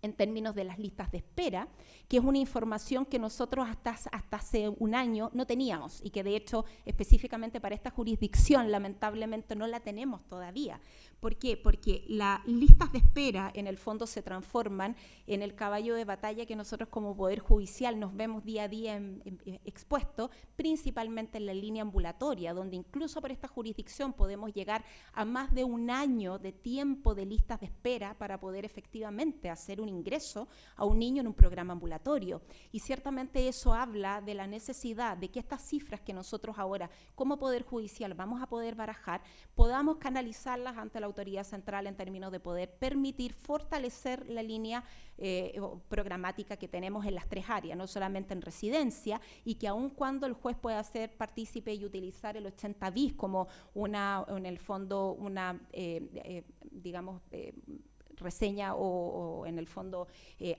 en términos de las listas de espera, que es una información que nosotros hasta hace un año no teníamos, y que de hecho específicamente para esta jurisdicción lamentablemente no la tenemos todavía. ¿Por qué? Porque las listas de espera en el fondo se transforman en el caballo de batalla que nosotros como Poder Judicial nos vemos día a día expuestos, principalmente en la línea ambulatoria, donde incluso por esta jurisdicción podemos llegar a más de un año de tiempo de listas de espera para poder efectivamente hacer un ingreso a un niño en un programa ambulatorio. Y ciertamente eso habla de la necesidad de que estas cifras que nosotros ahora como Poder Judicial vamos a poder barajar, podamos canalizarlas ante la autoridad central en términos de poder permitir fortalecer la línea programática que tenemos en las tres áreas, no solamente en residencia, y que aun cuando el juez pueda ser partícipe y utilizar el 80 bis como una, en el fondo, una, digamos, reseña o en el fondo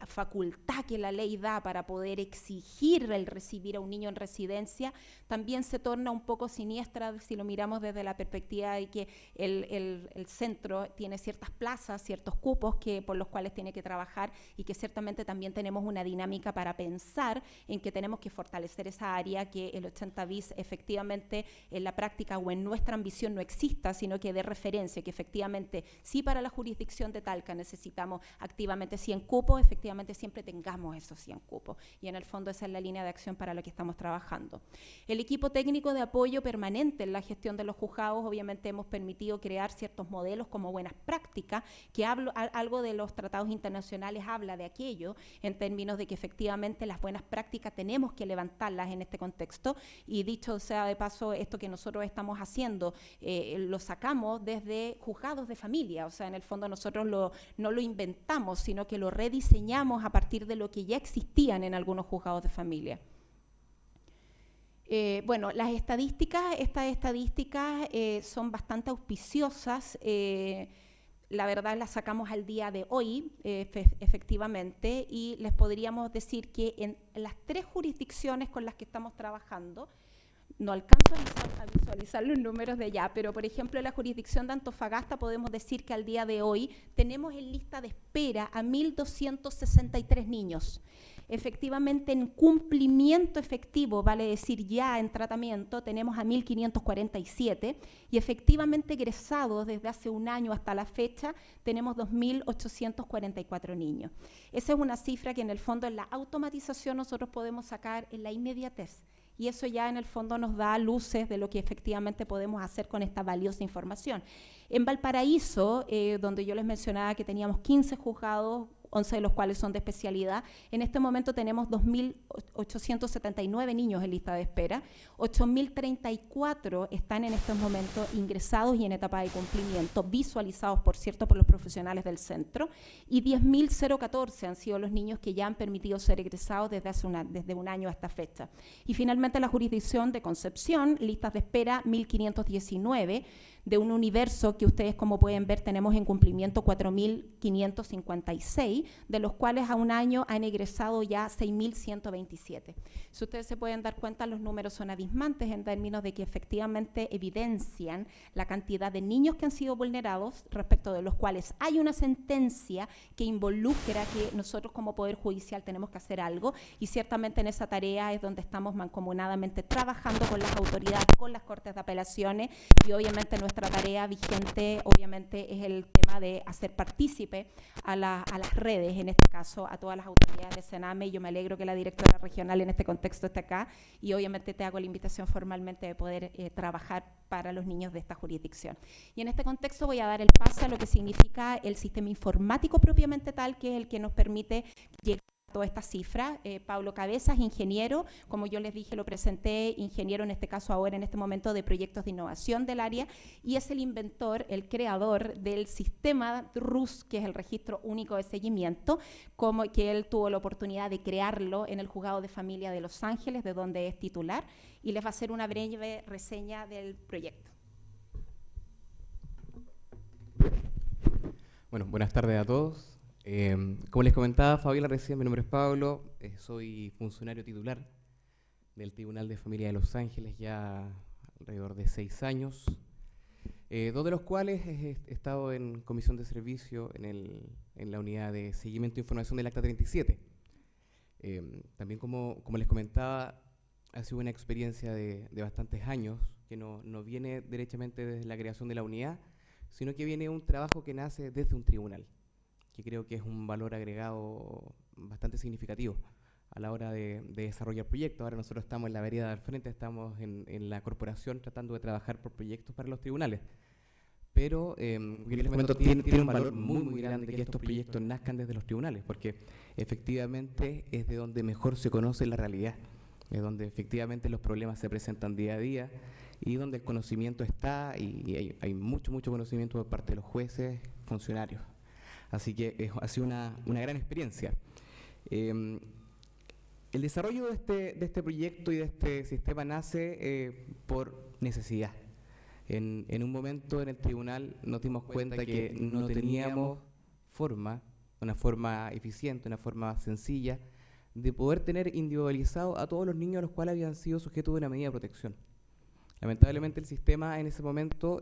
facultad que la ley da para poder exigir el recibir a un niño en residencia, también se torna un poco siniestra si lo miramos desde la perspectiva de que el centro tiene ciertas plazas, ciertos cupos por los cuales tiene que trabajar, y que ciertamente también tenemos una dinámica para pensar en que tenemos que fortalecer esa área, que el 80 bis efectivamente en la práctica o en nuestra ambición no exista, sino que dé referencia, que efectivamente sí para la jurisdicción de Talca necesitamos activamente 100 cupos, efectivamente siempre tengamos esos 100 cupos. Y en el fondo esa es la línea de acción para la que estamos trabajando. El equipo técnico de apoyo permanente en la gestión de los juzgados, obviamente hemos permitido crear ciertos modelos como buenas prácticas, que algo de los tratados internacionales habla de aquello, en términos de que efectivamente las buenas prácticas tenemos que levantarlas en este contexto, y dicho sea de paso, esto que nosotros estamos haciendo lo sacamos desde juzgados de familia, o sea, en el fondo nosotros no lo inventamos, sino que lo rediseñamos a partir de lo que ya existían en algunos juzgados de familia. Bueno, las estas estadísticas son bastante auspiciosas, la verdad las sacamos al día de hoy, efectivamente, y les podríamos decir que en las tres jurisdicciones con las que estamos trabajando, no alcanzo a visualizar los números de allá, pero por ejemplo en la jurisdicción de Antofagasta podemos decir que al día de hoy tenemos en lista de espera a 1.263 niños. Efectivamente, en cumplimiento efectivo, vale decir ya en tratamiento, tenemos a 1.547, y efectivamente egresados desde hace un año hasta la fecha tenemos 2.844 niños. Esa es una cifra que en el fondo en la automatización nosotros podemos sacar en la inmediatez. Y eso ya en el fondo nos da luces de lo que efectivamente podemos hacer con esta valiosa información. En Valparaíso, donde yo les mencionaba que teníamos 15 juzgados, 11 de los cuales son de especialidad, en este momento tenemos 2.879 niños en lista de espera, 8.034 están en estos momentos ingresados y en etapa de cumplimiento, visualizados, por cierto, por los profesionales del centro, y 10.014 han sido los niños que ya han permitido ser egresados desde un año a esta fecha. Y finalmente la jurisdicción de Concepción, listas de espera 1.519, de un universo que ustedes, como pueden ver, tenemos en cumplimiento 4.556, de los cuales a un año han egresado ya 6.127. Si ustedes se pueden dar cuenta, los números son abismantes en términos de que efectivamente evidencian la cantidad de niños que han sido vulnerados, respecto de los cuales hay una sentencia que involucra que nosotros como Poder Judicial tenemos que hacer algo, y ciertamente en esa tarea es donde estamos mancomunadamente trabajando con las autoridades, con las Cortes de Apelaciones, y obviamente nuestra tarea vigente obviamente es el tema de hacer partícipe a las redes, en este caso a todas las autoridades de Sename, y yo me alegro que la directora regional en este contexto esté acá, y obviamente te hago la invitación formalmente de poder trabajar para los niños de esta jurisdicción. Y en este contexto voy a dar el pase a lo que significa el sistema informático propiamente tal, que es el que nos permite llegar a toda esta cifra. Pablo Cabezas, ingeniero, como yo les dije, lo presenté, ingeniero en este caso ahora en este momento de proyectos de innovación del área, y es el inventor, el creador del sistema RUS, que es el Registro Único de Seguimiento, como que él tuvo la oportunidad de crearlo en el Juzgado de Familia de Los Ángeles, de donde es titular, y les va a hacer una breve reseña del proyecto. Bueno, buenas tardes a todos. Como les comentaba Fabiola recién, mi nombre es Pablo, soy funcionario titular del Tribunal de Familia de Los Ángeles ya alrededor de 6 años, 2 de los cuales he estado en comisión de servicio en la unidad de seguimiento e información del Acta 37. También como les comentaba, ha sido una experiencia de bastantes años, que no viene derechamente desde la creación de la unidad, sino que viene un trabajo que nace desde un tribunal, que creo que es un valor agregado bastante significativo a la hora de desarrollar proyectos. Ahora nosotros estamos en la vereda del frente, estamos en la corporación tratando de trabajar por proyectos para los tribunales. Pero les comento, tiene un valor muy grande que estos proyectos nazcan desde los tribunales, porque efectivamente es de donde mejor se conoce la realidad, es donde efectivamente los problemas se presentan día a día y donde el conocimiento está, y hay mucho conocimiento por parte de los jueces, funcionarios. Así que ha sido una gran experiencia. El desarrollo de este proyecto y de este sistema nace por necesidad. En un momento en el tribunal nos dimos cuenta que no teníamos una forma eficiente, una forma sencilla, de poder tener individualizado a todos los niños a los cuales habían sido sujetos de una medida de protección. Lamentablemente el sistema en ese momento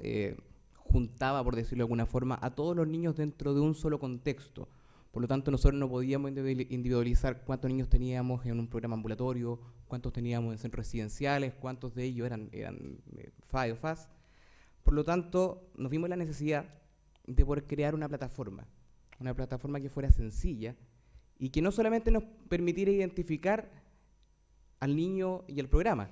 juntaba, por decirlo de alguna forma, a todos los niños dentro de un solo contexto. Por lo tanto, nosotros no podíamos individualizar cuántos niños teníamos en un programa ambulatorio, cuántos teníamos en centros residenciales, cuántos de ellos eran FAE o FAS. Por lo tanto, nos vimos la necesidad de poder crear una plataforma que fuera sencilla y que no solamente nos permitiera identificar al niño y el programa,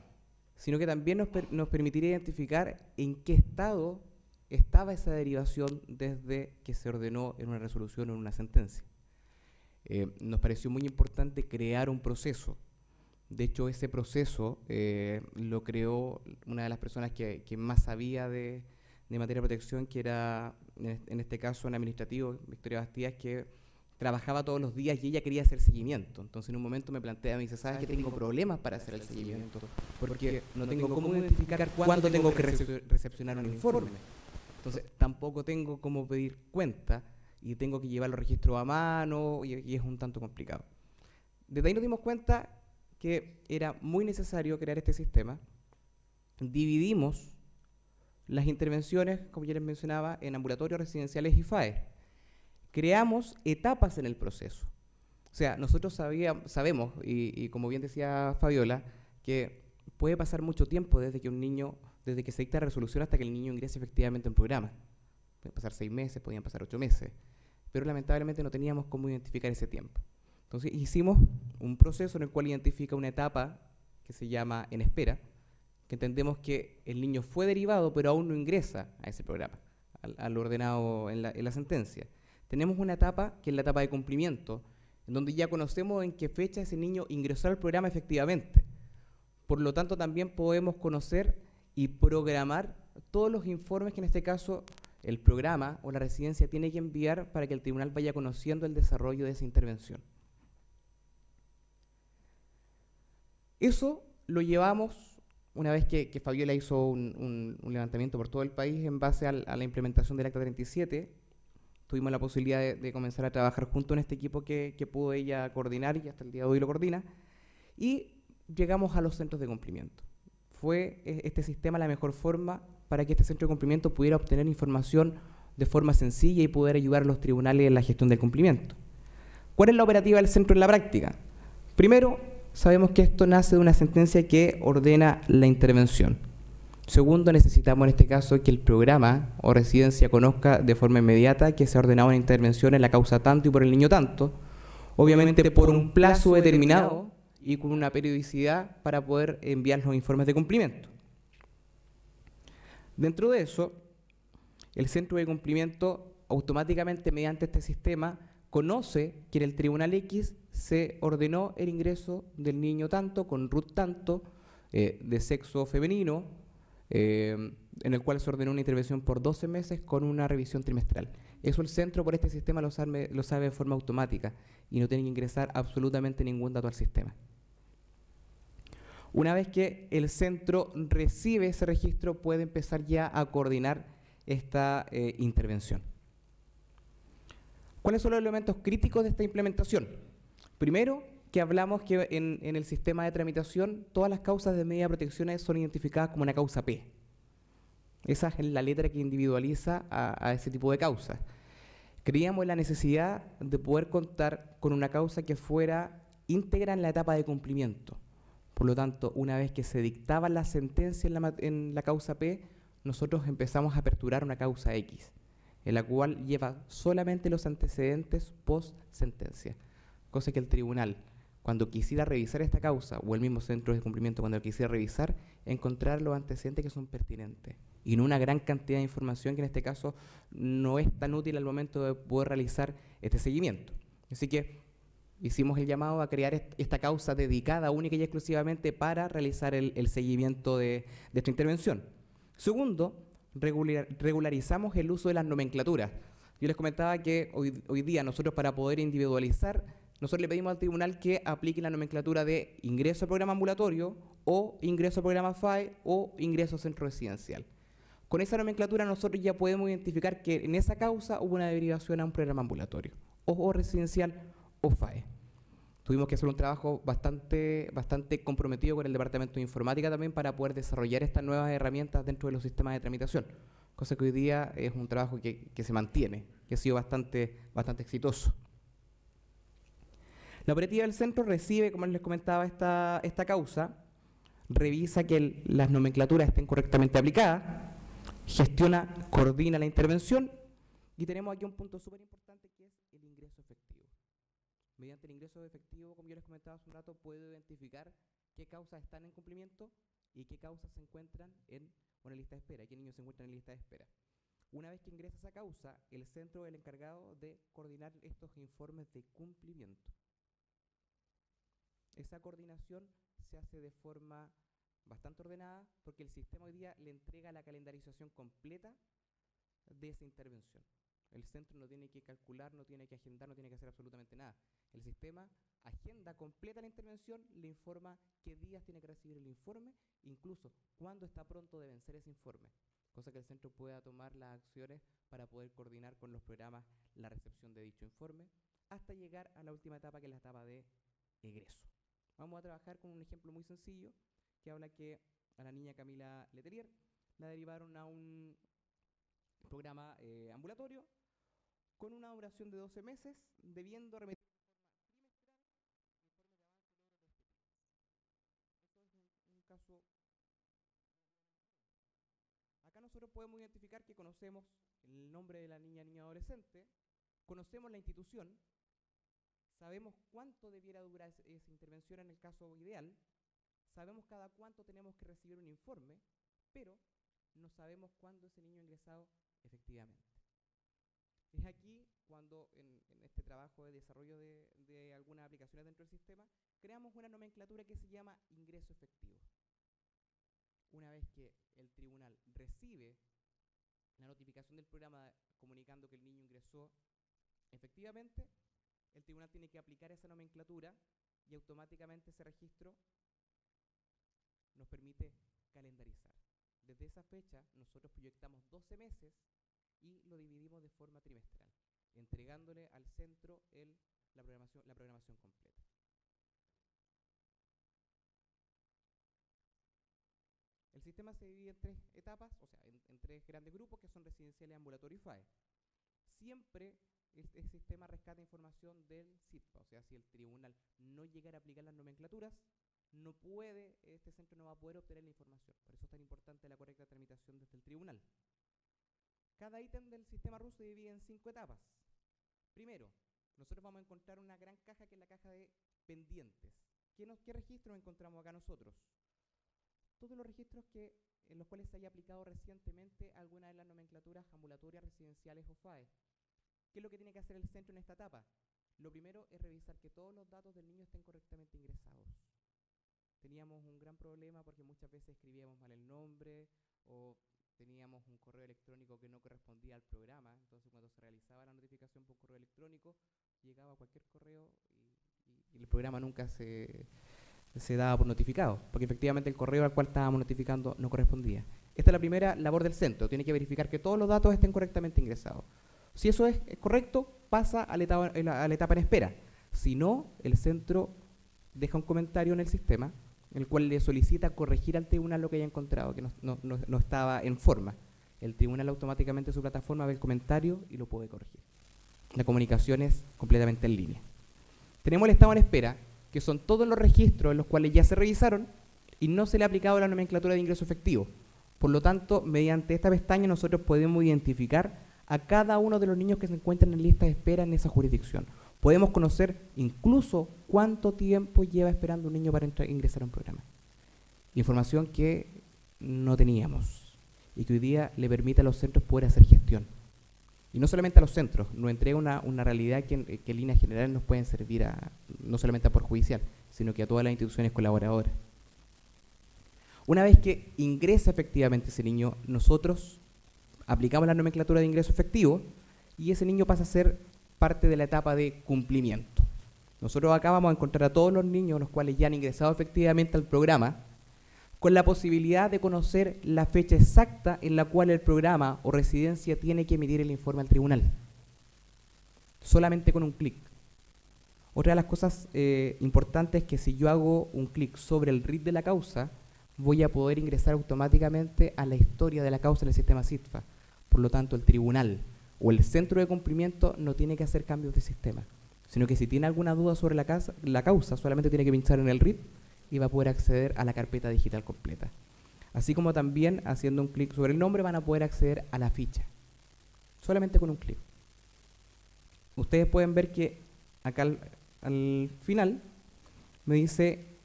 sino que también nos permitiría identificar en qué estado estaba esa derivación desde que se ordenó en una resolución o en una sentencia. Nos pareció muy importante crear un proceso. De hecho, ese proceso lo creó una de las personas que más sabía de materia de protección, que era, en este caso, un administrativo, Victoria Bastías, que trabajaba todos los días y ella quería hacer seguimiento. Entonces, en un momento me plantea, me dice, ¿sabes que tengo problemas para hacer el seguimiento? Porque no tengo cómo identificar cuándo tengo que recepcionar un informe. Entonces, tampoco tengo cómo pedir cuenta y tengo que llevar los registros a mano y es un tanto complicado. Desde ahí nos dimos cuenta que era muy necesario crear este sistema. Dividimos las intervenciones, como ya les mencionaba, en ambulatorios, residenciales y FAE. Creamos etapas en el proceso. O sea, nosotros sabemos, y como bien decía Fabiola, que puede pasar mucho tiempo desde que se dicta la resolución hasta que el niño ingrese efectivamente en el programa. Pueden pasar 6 meses, podían pasar 8 meses, pero lamentablemente no teníamos cómo identificar ese tiempo. Entonces hicimos un proceso en el cual identifica una etapa que se llama en espera, que entendemos que el niño fue derivado, pero aún no ingresa a ese programa, al ordenado en la sentencia. Tenemos una etapa que es la etapa de cumplimiento, en donde ya conocemos en qué fecha ese niño ingresó al programa efectivamente. Por lo tanto, también podemos conocer y programar todos los informes que en este caso el programa o la residencia tiene que enviar para que el tribunal vaya conociendo el desarrollo de esa intervención. Eso lo llevamos una vez que Fabiola hizo un levantamiento por todo el país en base a la implementación del Acta 37, tuvimos la posibilidad de comenzar a trabajar junto en este equipo que pudo ella coordinar y hasta el día de hoy lo coordina, y llegamos a los centros de cumplimiento. Fue este sistema la mejor forma para que este centro de cumplimiento pudiera obtener información de forma sencilla y poder ayudar a los tribunales en la gestión del cumplimiento. ¿Cuál es la operativa del centro en la práctica? Primero, sabemos que esto nace de una sentencia que ordena la intervención. Segundo, necesitamos en este caso que el programa o residencia conozca de forma inmediata que se ha ordenado una intervención en la causa tanto y por el niño tanto, obviamente por un plazo determinado y con una periodicidad para poder enviar los informes de cumplimiento. Dentro de eso, el centro de cumplimiento automáticamente mediante este sistema conoce que en el Tribunal X se ordenó el ingreso del niño tanto, con RUT tanto, de sexo femenino, en el cual se ordenó una intervención por 12 meses con una revisión trimestral. Eso el centro por este sistema lo sabe de forma automática y no tiene que ingresar absolutamente ningún dato al sistema. Una vez que el centro recibe ese registro, puede empezar ya a coordinar esta intervención. ¿Cuáles son los elementos críticos de esta implementación? Primero, que hablamos que en el sistema de tramitación todas las causas de medida de protección son identificadas como una causa P. Esa es la letra que individualiza a ese tipo de causas. Creíamos en la necesidad de poder contar con una causa que fuera íntegra en la etapa de cumplimiento. Por lo tanto, una vez que se dictaba la sentencia en la causa P, nosotros empezamos a aperturar una causa X, en la cual lleva solamente los antecedentes post-sentencia. Cosa que el tribunal, cuando quisiera revisar esta causa, o el mismo centro de cumplimiento cuando quisiera revisar, encontrar los antecedentes que son pertinentes. Y no una gran cantidad de información que en este caso no es tan útil al momento de poder realizar este seguimiento. Así que hicimos el llamado a crear esta causa dedicada única y exclusivamente para realizar el seguimiento de esta intervención. Segundo, regularizamos el uso de las nomenclaturas. Yo les comentaba que hoy día nosotros para poder individualizar, nosotros le pedimos al tribunal que aplique la nomenclatura de ingreso a programa ambulatorio o ingreso a programa FAE o ingreso a centro residencial. Con esa nomenclatura nosotros ya podemos identificar que en esa causa hubo una derivación a un programa ambulatorio o residencial o FAE. Tuvimos que hacer un trabajo bastante comprometido con el Departamento de Informática también para poder desarrollar estas nuevas herramientas dentro de los sistemas de tramitación, cosa que hoy día es un trabajo que se mantiene, que ha sido bastante exitoso. La operativa del centro recibe, como les comentaba, esta causa, revisa que las nomenclaturas estén correctamente aplicadas, gestiona, coordina la intervención y tenemos aquí un punto súper importante que es el ingreso efectivo. Mediante el ingreso efectivo, como yo les comentaba hace un rato, puedo identificar qué causas están en cumplimiento y qué causas se encuentran en una lista de espera, qué niños se encuentran en lista de espera. Una vez que ingresa esa causa, el centro es el encargado de coordinar estos informes de cumplimiento. Esa coordinación se hace de forma bastante ordenada porque el sistema hoy día le entrega la calendarización completa de esa intervención. El centro no tiene que calcular, no tiene que agendar, no tiene que hacer absolutamente nada. El sistema agenda completa la intervención, le informa qué días tiene que recibir el informe, incluso cuándo está pronto de vencer ese informe, cosa que el centro pueda tomar las acciones para poder coordinar con los programas la recepción de dicho informe, hasta llegar a la última etapa, que es la etapa de egreso. Vamos a trabajar con un ejemplo muy sencillo que habla que a la niña Camila Letelier la derivaron a un programa ambulatorio con una duración de 12 meses, debiendo remitir de forma trimestral informes de avance luego de los 7 días. Esto es un caso. Acá nosotros podemos identificar que conocemos el nombre de la niña adolescente, conocemos la institución, sabemos cuánto debiera durar esa intervención en el caso ideal, sabemos cada cuánto tenemos que recibir un informe, pero no sabemos cuándo ese niño ha ingresado efectivamente. Es aquí cuando en este trabajo de desarrollo de algunas aplicaciones dentro del sistema, creamos una nomenclatura que se llama ingreso efectivo. Una vez que el tribunal recibe la notificación del programa comunicando que el niño ingresó efectivamente, el tribunal tiene que aplicar esa nomenclatura y automáticamente ese registro nos permite calendarizar. Desde esa fecha nosotros proyectamos 12 meses y lo dividimos de forma trimestral, entregándole al centro la programación completa. El sistema se divide en 3 etapas, o sea, en 3 grandes grupos que son residenciales, ambulatorio y FAE. Siempre este sistema rescata información del CITFA, o sea, si el tribunal no llegara a aplicar las nomenclaturas, este centro no va a poder obtener la información. Por eso es tan importante la correcta tramitación desde el tribunal. Cada ítem del sistema RUS se divide en 5 etapas. Primero, nosotros vamos a encontrar una gran caja que es la caja de pendientes. ¿Qué registros encontramos acá nosotros? Todos los registros en los cuales se haya aplicado recientemente alguna de las nomenclaturas ambulatorias, residenciales o FAE. ¿Qué es lo que tiene que hacer el centro en esta etapa? Lo primero es revisar que todos los datos del niño estén correctamente ingresados. Teníamos un gran problema porque muchas veces escribíamos mal el nombre o teníamos un correo electrónico que no correspondía al programa. Entonces, cuando se realizaba la notificación por correo electrónico, llegaba cualquier correo y el programa nunca se daba por notificado, porque efectivamente el correo al cual estábamos notificando no correspondía. Esta es la primera labor del centro, tiene que verificar que todos los datos estén correctamente ingresados. Si eso es correcto, pasa a la etapa en espera. Si no, el centro deja un comentario en el sistema, en el cual le solicita corregir al tribunal lo que haya encontrado, que no estaba en forma. El tribunal automáticamente en su plataforma ve el comentario y lo puede corregir. La comunicación es completamente en línea. Tenemos el estado en espera, que son todos los registros en los cuales ya se revisaron y no se le ha aplicado la nomenclatura de ingreso efectivo. Por lo tanto, mediante esta pestaña nosotros podemos identificar a cada uno de los niños que se encuentran en lista de espera en esa jurisdicción. Podemos conocer incluso cuánto tiempo lleva esperando un niño para ingresar a un programa. Información que no teníamos y que hoy día le permite a los centros poder hacer gestión. Y no solamente a los centros, nos entrega una realidad que en líneas generales nos pueden servir no solamente a Poder Judicial, sino que a todas las instituciones colaboradoras. Una vez que ingresa efectivamente ese niño, nosotros aplicamos la nomenclatura de ingreso efectivo y ese niño pasa a ser parte de la etapa de cumplimiento. Nosotros acá vamos a encontrar a todos los niños los cuales ya han ingresado efectivamente al programa con la posibilidad de conocer la fecha exacta en la cual el programa o residencia tiene que emitir el informe al tribunal. Solamente con un clic. Otra de las cosas importantes es que si yo hago un clic sobre el RIT de la causa, voy a poder ingresar automáticamente a la historia de la causa en el sistema CITFA. Por lo tanto, el tribunal o el centro de cumplimiento no tiene que hacer cambios de sistema, sino que si tiene alguna duda sobre la causa, solamente tiene que pinchar en el RIT y va a poder acceder a la carpeta digital completa. Así como también, haciendo un clic sobre el nombre, van a poder acceder a la ficha. Solamente con un clic. Ustedes pueden ver que acá al final me dice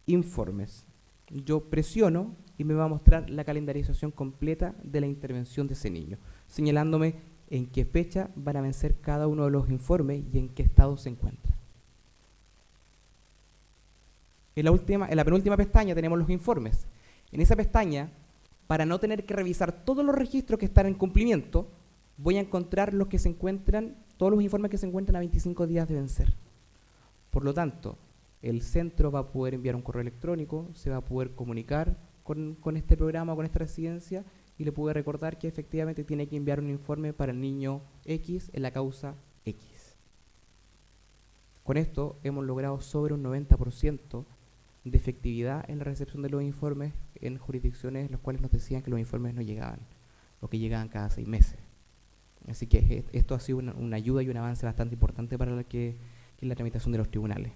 informes. Yo presiono y me va a mostrar la calendarización completa de la intervención de ese niño, señalándome en qué fecha van a vencer cada uno de los informes y en qué estado se encuentra. En la penúltima pestaña tenemos los informes. En esa pestaña, para no tener que revisar todos los registros que están en cumplimiento, voy a encontrar todos los informes que se encuentran a 25 días de vencer. Por lo tanto, el centro va a poder enviar un correo electrónico, se va a poder comunicar con este programa, con esta residencia, y le puede recordar que efectivamente tiene que enviar un informe para el niño X en la causa X. Con esto hemos logrado sobre un 90% de efectividad en la recepción de los informes en jurisdicciones en las cuales nos decían que los informes no llegaban, o que llegaban cada 6 meses. Así que esto ha sido una ayuda y un avance bastante importante para la tramitación de los tribunales.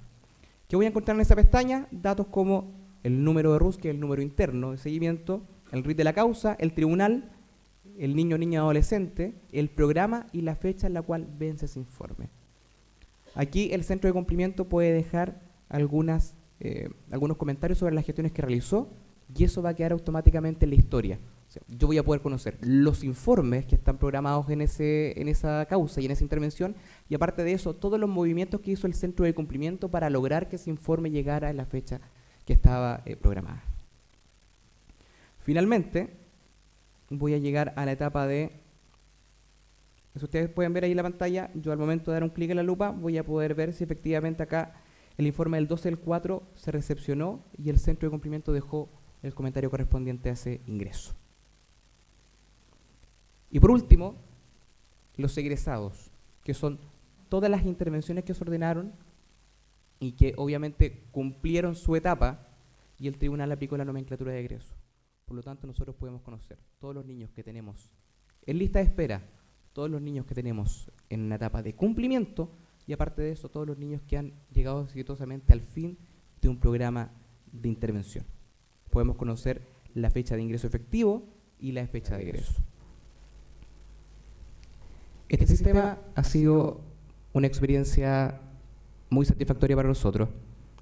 ¿Qué voy a encontrar en esa pestaña? Datos como el número de RUS, que es el número interno de seguimiento, el RIT de la causa, el tribunal, el niño o niña adolescente, el programa y la fecha en la cual vence ese informe. Aquí el centro de cumplimiento puede dejar algunos comentarios sobre las gestiones que realizó y eso va a quedar automáticamente en la historia. O sea, yo voy a poder conocer los informes que están programados en esa causa y en esa intervención y aparte de eso, todos los movimientos que hizo el centro de cumplimiento para lograr que ese informe llegara en la fecha que estaba programada. Finalmente, voy a llegar a la etapa de... Si ustedes pueden ver ahí en la pantalla, yo al momento de dar un clic en la lupa voy a poder ver si efectivamente acá el informe del 12 del 4 se recepcionó y el centro de cumplimiento dejó el comentario correspondiente a ese ingreso. Y por último, los egresados, que son todas las intervenciones que se ordenaron y que obviamente cumplieron su etapa y el tribunal aplicó la nomenclatura de egreso. Por lo tanto, nosotros podemos conocer todos los niños que tenemos en lista de espera, todos los niños que tenemos en una etapa de cumplimiento y aparte de eso, todos los niños que han llegado exitosamente al fin de un programa de intervención. Podemos conocer la fecha de ingreso efectivo y la fecha de egreso. Este sistema ha sido una experiencia muy satisfactoria para nosotros.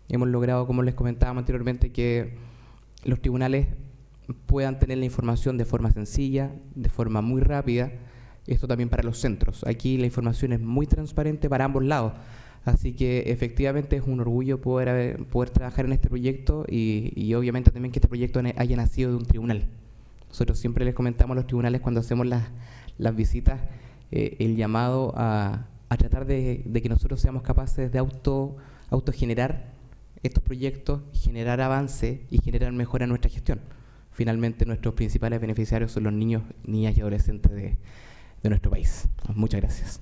Hemos logrado, como les comentábamos anteriormente, que los tribunales puedan tener la información de forma sencilla, de forma muy rápida. Esto también para los centros. Aquí la información es muy transparente para ambos lados. Así que efectivamente es un orgullo poder trabajar en este proyecto y obviamente también que este proyecto haya nacido de un tribunal. Nosotros siempre les comentamos a los tribunales cuando hacemos las visitas el llamado a tratar de que nosotros seamos capaces de autogenerar estos proyectos, generar avance y generar mejora en nuestra gestión. Finalmente nuestros principales beneficiarios son los niños, niñas y adolescentes de nuestro país. Muchas gracias.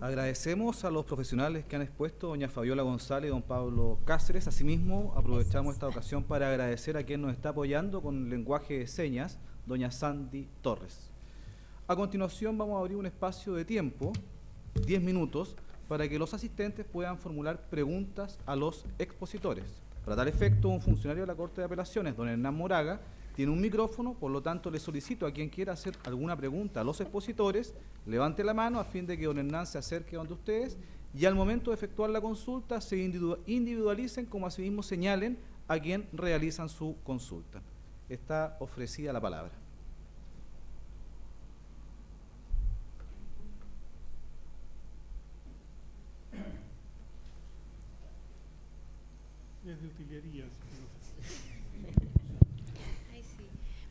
Agradecemos a los profesionales que han expuesto, doña Fabiola González y don Pablo Cáceres. Asimismo, aprovechamos esta ocasión para agradecer a quien nos está apoyando con lenguaje de señas, doña Sandy Torres. A continuación vamos a abrir un espacio de tiempo, 10 minutos, para que los asistentes puedan formular preguntas a los expositores. Para tal efecto, un funcionario de la Corte de Apelaciones, don Hernán Moraga, tiene un micrófono, por lo tanto le solicito a quien quiera hacer alguna pregunta a los expositores, levante la mano a fin de que don Hernán se acerque donde ustedes y al momento de efectuar la consulta se individualicen como asimismo señalen a quien realizan su consulta. Está ofrecida la palabra. Es de utilería.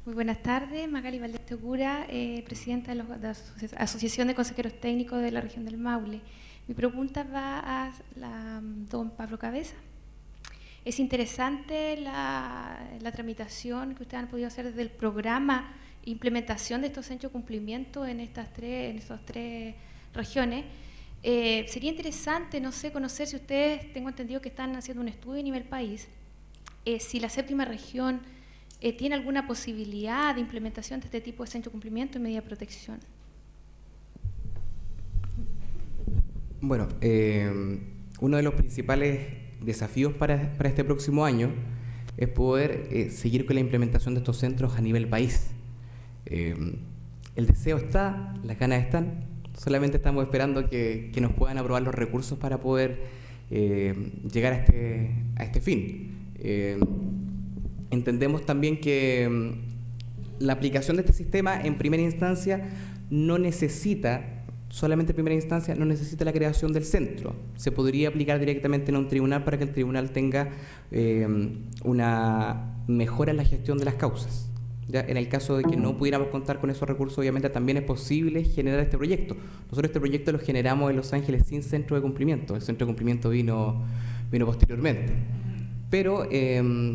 Muy buenas tardes, Magali Valdés Segura, presidenta de la Asociación de Consejeros Técnicos de la región del Maule. Mi pregunta va a don Pablo Cabeza. Es interesante la tramitación que ustedes han podido hacer desde el programa implementación de estos centros de cumplimiento en estas tres regiones. Sería interesante, no sé, conocer si ustedes, tengo entendido que están haciendo un estudio a nivel país, si la séptima región ¿tiene alguna posibilidad de implementación de este tipo de centro de cumplimiento y medida de protección? Bueno, uno de los principales desafíos para este próximo año es poder seguir con la implementación de estos centros a nivel país. El deseo está, las ganas están, solamente estamos esperando que nos puedan aprobar los recursos para poder llegar a este fin. Entendemos también que la aplicación de este sistema en primera instancia no necesita, solamente en primera instancia, no necesita la creación del centro. Se podría aplicar directamente en un tribunal para que el tribunal tenga una mejora en la gestión de las causas. ¿Ya? En el caso de que no pudiéramos contar con esos recursos, obviamente también es posible generar este proyecto. Nosotros este proyecto lo generamos en Los Ángeles sin centro de cumplimiento. El centro de cumplimiento vino posteriormente. Pero,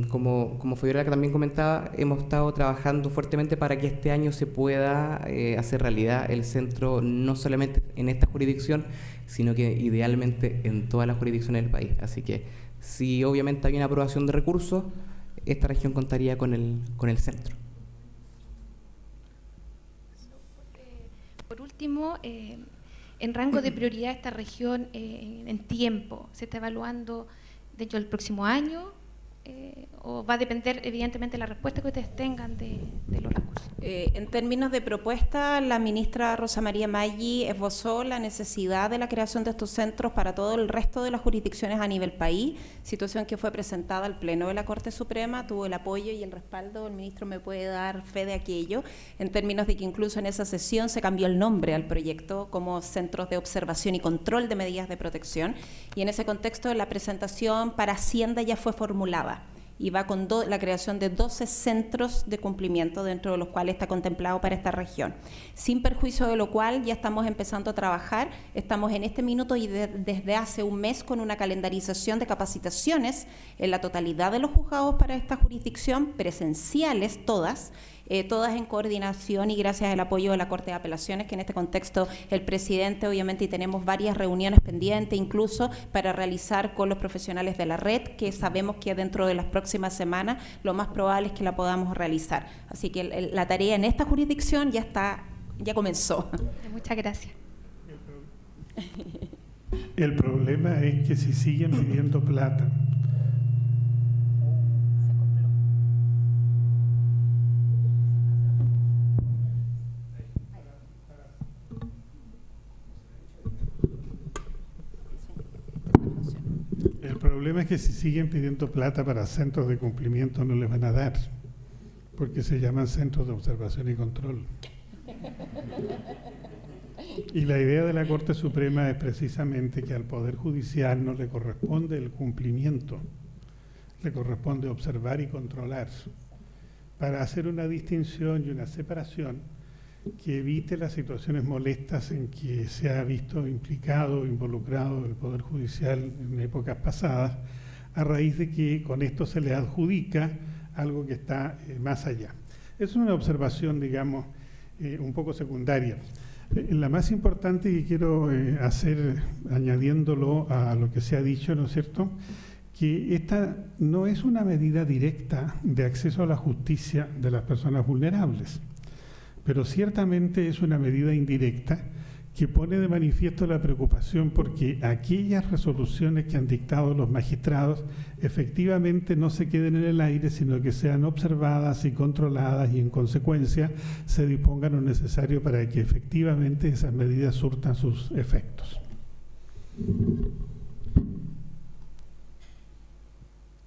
como Fabiola también comentaba, hemos estado trabajando fuertemente para que este año se pueda hacer realidad el centro, no solamente en esta jurisdicción, sino que idealmente en todas las jurisdicciones del país. Así que, si obviamente hay una aprobación de recursos, esta región contaría con el centro. Por último, en rango de prioridad esta región en tiempo, ¿se está evaluando dentro del próximo año o va a depender evidentemente de la respuesta que ustedes tengan de los recursos? En términos de propuesta, la ministra Rosa María Maggi esbozó la necesidad de la creación de estos centros para todo el resto de las jurisdicciones a nivel país, situación que fue presentada al Pleno de la Corte Suprema, tuvo el apoyo y el respaldo, el ministro me puede dar fe de aquello, en términos de que incluso en esa sesión se cambió el nombre al proyecto como Centros de Observación y Control de Medidas de Protección, y en ese contexto la presentación para Hacienda ya fue formulada. y va con la creación de 12 centros de cumplimiento, dentro de los cuales está contemplado para esta región. Sin perjuicio de lo cual ya estamos empezando a trabajar, estamos en este minuto y desde hace un mes con una calendarización de capacitaciones en la totalidad de los juzgados para esta jurisdicción, presenciales todas en coordinación y gracias al apoyo de la Corte de Apelaciones, que en este contexto el presidente obviamente, y tenemos varias reuniones pendientes incluso para realizar con los profesionales de la red, que sabemos que dentro de las próximas semanas lo más probable es que la podamos realizar. Así que la tarea en esta jurisdicción ya comenzó. Muchas gracias. El problema es que si siguen pidiendo plata, para centros de cumplimiento no les van a dar, porque se llaman centros de observación y control. Y la idea de la Corte Suprema es precisamente que al Poder Judicial no le corresponde el cumplimiento, le corresponde observar y controlar, para hacer una distinción y una separación que evite las situaciones molestas en que se ha visto implicado, involucrado el Poder Judicial en épocas pasadas, a raíz de que con esto se le adjudica algo que está más allá. Es una observación, digamos, un poco secundaria. La más importante que quiero hacer, añadiéndolo a lo que se ha dicho, ¿no es cierto?, que esta no es una medida directa de acceso a la justicia de las personas vulnerables, pero ciertamente es una medida indirecta que pone de manifiesto la preocupación porque aquellas resoluciones que han dictado los magistrados efectivamente no se queden en el aire, sino que sean observadas y controladas y en consecuencia se dispongan lo necesario para que efectivamente esas medidas surtan sus efectos.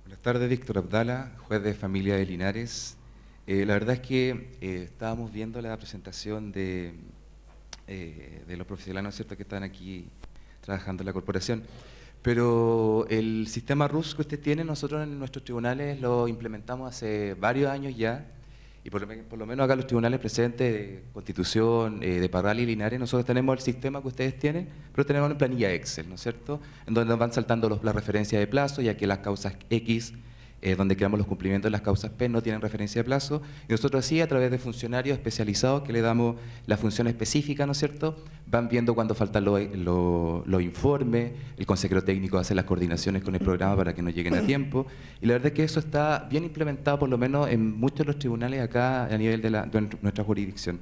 Buenas tardes, Víctor Abdala, juez de familia de Linares. La verdad es que estábamos viendo la presentación de los profesionales, ¿no es cierto?, que están aquí trabajando en la corporación. Pero el sistema RUS que usted tiene, nosotros en nuestros tribunales lo implementamos hace varios años ya, y por lo menos acá los tribunales presentes de Constitución, de Parral y Linares, nosotros tenemos el sistema que ustedes tienen, pero tenemos una planilla Excel, ¿no es cierto?, en donde nos van saltando las referencias de plazo, ya que las causas X, donde creamos los cumplimientos de las causas P, no tienen referencia de plazo, y nosotros así, a través de funcionarios especializados que le damos la función específica, ¿no es cierto?, van viendo cuando faltan los informes, el consejero técnico hace las coordinaciones con el programa para que nos lleguen a tiempo, y la verdad es que eso está bien implementado, por lo menos en muchos de los tribunales acá a nivel de nuestra jurisdicción.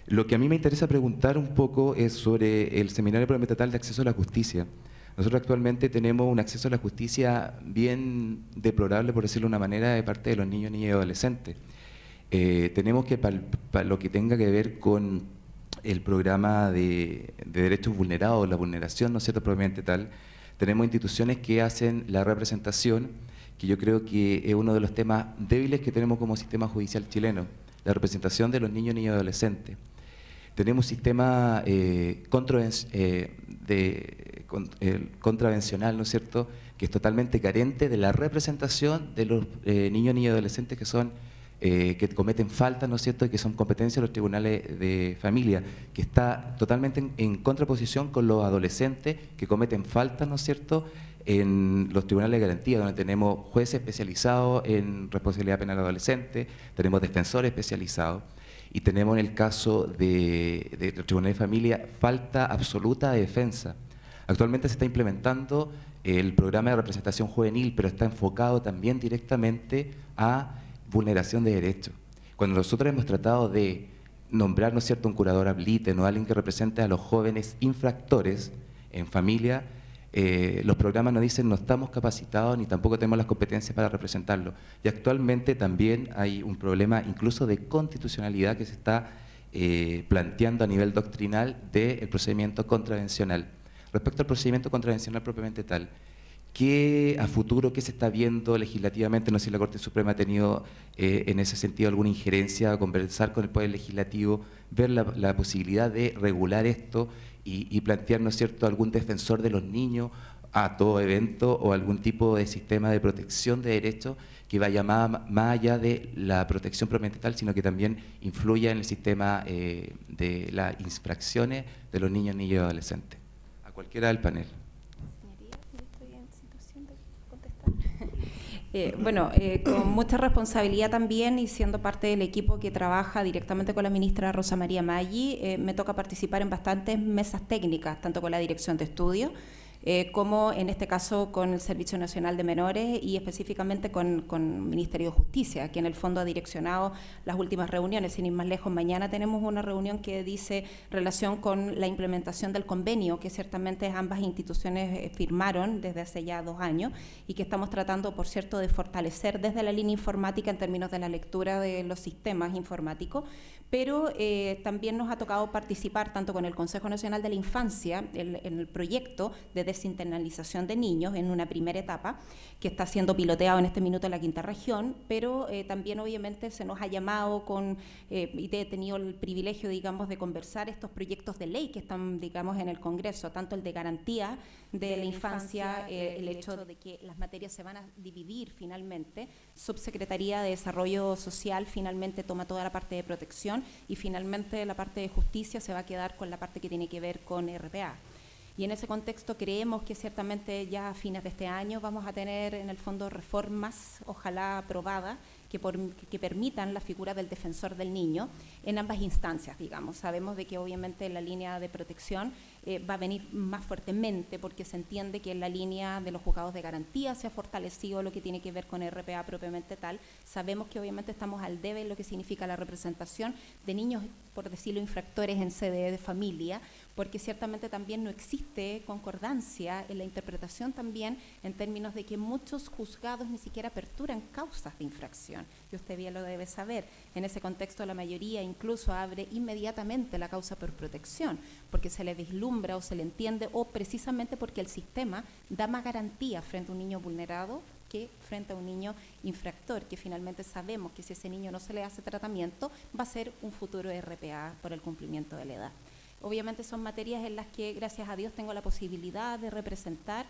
Lo que a mí me interesa preguntar un poco es sobre el Seminario Proestatal de Acceso a la Justicia. Nosotros actualmente tenemos un acceso a la justicia bien deplorable, por decirlo de una manera, de parte de los niños, niñas y adolescentes. Tenemos que, para lo que tenga que ver con el programa de derechos vulnerados, la vulneración, ¿no es cierto?, propiamente tal, tenemos instituciones que hacen la representación, que yo creo que es uno de los temas débiles que tenemos como sistema judicial chileno, la representación de los niños, niñas y adolescentes. Tenemos un sistema contravencional, ¿no es cierto?, que es totalmente carente de la representación de los niños, niñas y adolescentes que cometen faltas, ¿no es cierto?, y que son competencias de los tribunales de familia, que está totalmente en contraposición con los adolescentes que cometen faltas, ¿no es cierto?, en los tribunales de garantía, donde tenemos jueces especializados en responsabilidad penal adolescente, tenemos defensores especializados, y tenemos en el caso de los tribunales de familia falta absoluta de defensa. Actualmente se está implementando el programa de representación juvenil, pero está enfocado también directamente a vulneración de derechos. Cuando nosotros hemos tratado de nombrar, ¿no es cierto?, un curador ad litem, ¿no?, alguien que represente a los jóvenes infractores en familia, los programas nos dicen no estamos capacitados ni tampoco tenemos las competencias para representarlo. Y actualmente también hay un problema incluso de constitucionalidad que se está planteando a nivel doctrinal del procedimiento contravencional. Respecto al procedimiento contravencional propiamente tal, ¿qué a futuro, qué se está viendo legislativamente? No sé si la Corte Suprema ha tenido en ese sentido alguna injerencia, conversar con el Poder Legislativo, ver la posibilidad de regular esto y plantear, ¿no es cierto?, algún defensor de los niños, a todo evento o algún tipo de sistema de protección de derechos que vaya más allá de la protección propiamente tal, sino que también influya en el sistema de las infracciones de los niños y adolescentes. A cualquiera del panel. Bueno, con mucha responsabilidad también y siendo parte del equipo que trabaja directamente con la ministra Rosa María Maggi, me toca participar en bastantes mesas técnicas, tanto con la Dirección de Estudio, como en este caso con el Servicio Nacional de Menores y específicamente con el Ministerio de Justicia, que en el fondo ha direccionado las últimas reuniones. Sin ir más lejos, mañana tenemos una reunión que dice relación con la implementación del convenio que ciertamente ambas instituciones firmaron desde hace ya 2 años y que estamos tratando, por cierto, de fortalecer desde la línea informática en términos de la lectura de los sistemas informáticos, pero también nos ha tocado participar tanto con el Consejo Nacional de la Infancia en el proyecto de desinternalización de niños en una primera etapa que está siendo piloteado en este minuto en la quinta región, pero también obviamente se nos ha llamado y he tenido el privilegio, digamos, de conversar estos proyectos de ley que están, digamos, en el Congreso, tanto el de garantía de la infancia, el hecho de que las materias se van a dividir finalmente, Subsecretaría de Desarrollo Social finalmente toma toda la parte de protección y finalmente la parte de justicia se va a quedar con la parte que tiene que ver con RPA. Y en ese contexto creemos que ciertamente ya a fines de este año vamos a tener en el fondo reformas, ojalá aprobadas, que permitan la figura del defensor del niño en ambas instancias, digamos. Sabemos de que obviamente la línea de protección va a venir más fuertemente porque se entiende que en la línea de los juzgados de garantía se ha fortalecido lo que tiene que ver con RPA propiamente tal. Sabemos que obviamente estamos al debe en lo que significa la representación de niños, por decirlo, infractores en sede de familia, porque ciertamente también no existe concordancia en la interpretación también en términos de que muchos juzgados ni siquiera aperturan causas de infracción, y usted bien lo debe saber. En ese contexto la mayoría incluso abre inmediatamente la causa por protección, porque se le vislumbra o se le entiende, o precisamente porque el sistema da más garantía frente a un niño vulnerado que frente a un niño infractor, que finalmente sabemos que si ese niño no se le hace tratamiento va a ser un futuro RPA por el cumplimiento de la edad. Obviamente son materias en las que, gracias a Dios, tengo la posibilidad de representar.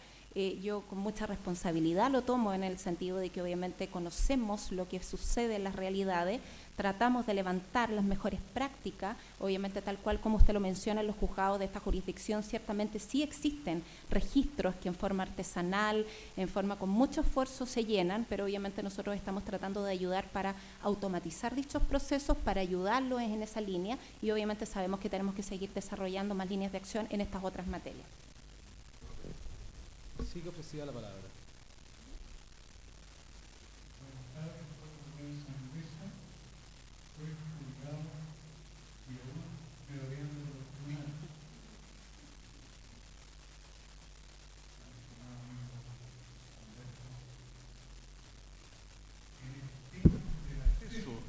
Yo con mucha responsabilidad lo tomo en el sentido de que obviamente conocemos lo que sucede en las realidades, tratamos de levantar las mejores prácticas, obviamente tal cual como usted lo menciona en los juzgados de esta jurisdicción, ciertamente sí existen registros que en forma artesanal, en forma con mucho esfuerzo se llenan, pero obviamente nosotros estamos tratando de ayudar para automatizar dichos procesos, para ayudarlos en esa línea y obviamente sabemos que tenemos que seguir desarrollando más líneas de acción en estas otras materias. Sigue ofrecida la palabra.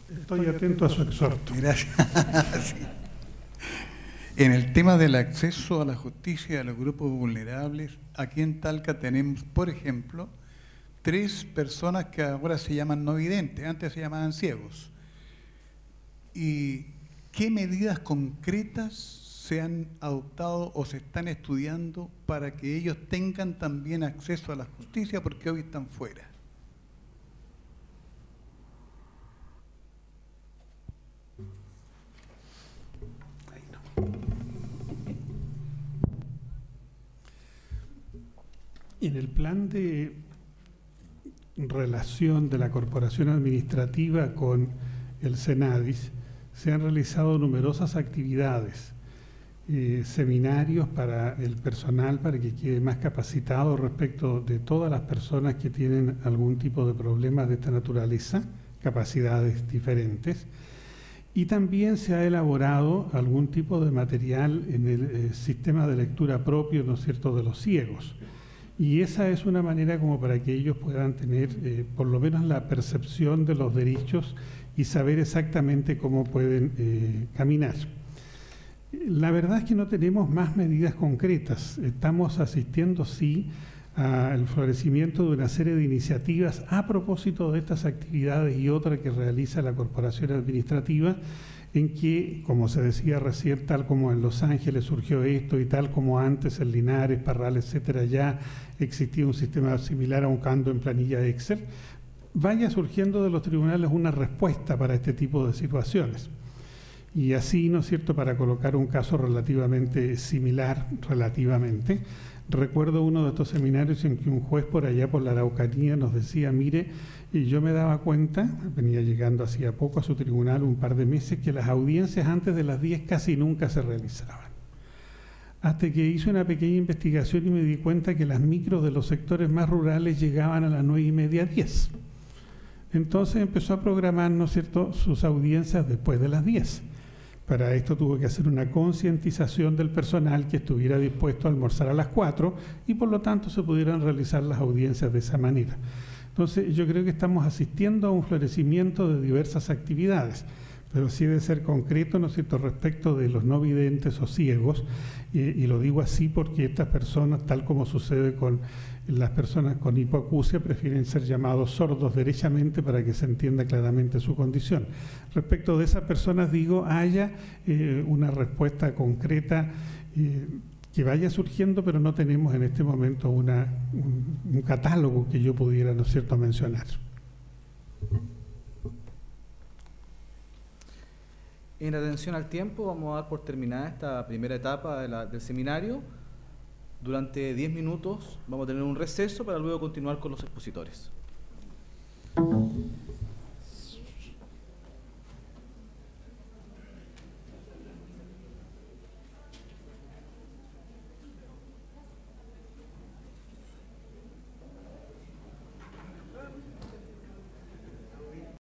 Estoy atento a su exhorto. Gracias. Sí. En el tema del acceso a la justicia de los grupos vulnerables, aquí en Talca tenemos, por ejemplo, 3 personas que ahora se llaman no videntes, antes se llamaban ciegos. ¿Y qué medidas concretas se han adoptado o se están estudiando para que ellos tengan también acceso a la justicia porque hoy están fuera? En el plan de relación de la Corporación Administrativa con el Senadis se han realizado numerosas actividades, seminarios para el personal para que quede más capacitado respecto de todas las personas que tienen algún tipo de problemas de esta naturaleza, capacidades diferentes, y también se ha elaborado algún tipo de material en el sistema de lectura propio, ¿no es cierto?, de los ciegos. Y esa es una manera como para que ellos puedan tener por lo menos la percepción de los derechos y saber exactamente cómo pueden caminar. La verdad es que no tenemos más medidas concretas. Estamos asistiendo, sí, al florecimiento de una serie de iniciativas a propósito de estas actividades y otras que realiza la Corporación Administrativa, en que, como se decía recién, tal como en Los Ángeles surgió esto y tal como antes en Linares, Parral, etcétera, ya existía un sistema similar a un cambio en planilla de Excel, vaya surgiendo de los tribunales una respuesta para este tipo de situaciones. Y así, ¿no es cierto?, para colocar un caso relativamente similar, recuerdo uno de estos seminarios en que un juez por allá por la Araucanía nos decía, mire, y yo me daba cuenta, venía llegando hacía poco a su tribunal, un par de meses, que las audiencias antes de las 10 casi nunca se realizaban. Hasta que hice una pequeña investigación y me di cuenta que las micros de los sectores más rurales llegaban a las 9:30, 10. Entonces empezó a programar, ¿no es cierto?, sus audiencias después de las 10. Para esto tuvo que hacer una concientización del personal que estuviera dispuesto a almorzar a las 4 y por lo tanto se pudieran realizar las audiencias de esa manera. Entonces yo creo que estamos asistiendo a un florecimiento de diversas actividades, pero sí debe ser concreto, ¿no es cierto?, respecto de los no videntes o ciegos, y lo digo así porque estas personas, tal como sucede con las personas con hipoacusia, prefieren ser llamados sordos derechamente para que se entienda claramente su condición. Respecto de esas personas, digo, haya una respuesta concreta que vaya surgiendo, pero no tenemos en este momento un catálogo que yo pudiera, ¿no es cierto?, mencionar. En atención al tiempo, vamos a dar por terminada esta primera etapa del seminario. Durante 10 minutos vamos a tener un receso para luego continuar con los expositores.